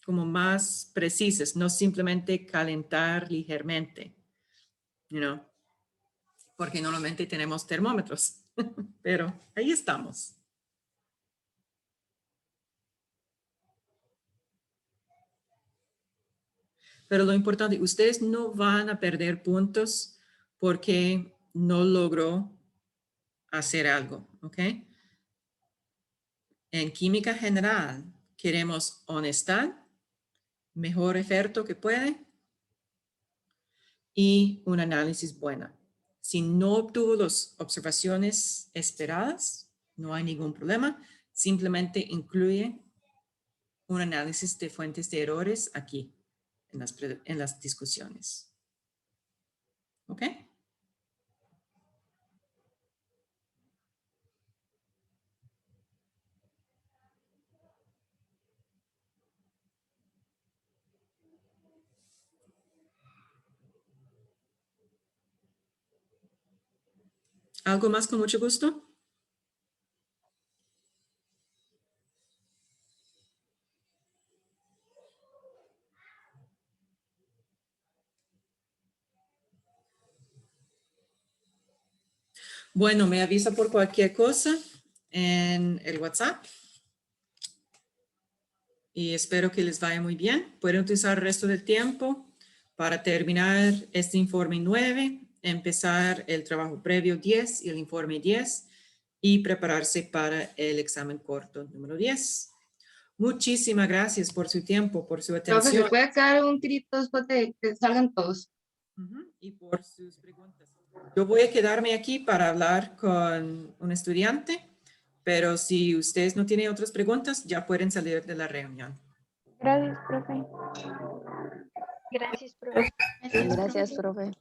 como más precisas, no simplemente calentar ligeramente, porque normalmente tenemos termómetros, pero ahí estamos. Pero lo importante, ustedes no van a perder puntos porque no logró hacer algo, ¿ok? En química general queremos honestidad, mejor efecto que puede y un análisis bueno. Si no obtuvo las observaciones esperadas, no hay ningún problema. Simplemente incluye un análisis de fuentes de errores aquí en las discusiones. ¿Ok? ¿Algo más con mucho gusto? Bueno, me avisa por cualquier cosa en el WhatsApp. Y espero que les vaya muy bien. Pueden utilizar el resto del tiempo para terminar este informe 9, empezar el trabajo previo 10 y el informe 10 y prepararse para el examen corto número 10. Muchísimas gracias por su tiempo, por su Profe, atención. ¿se puede quedar un grito después de que salgan todos? Y por sus preguntas. Yo voy a quedarme aquí para hablar con un estudiante, pero si ustedes no tienen otras preguntas, ya pueden salir de la reunión. Gracias, profe. Gracias, profe. Gracias, profe.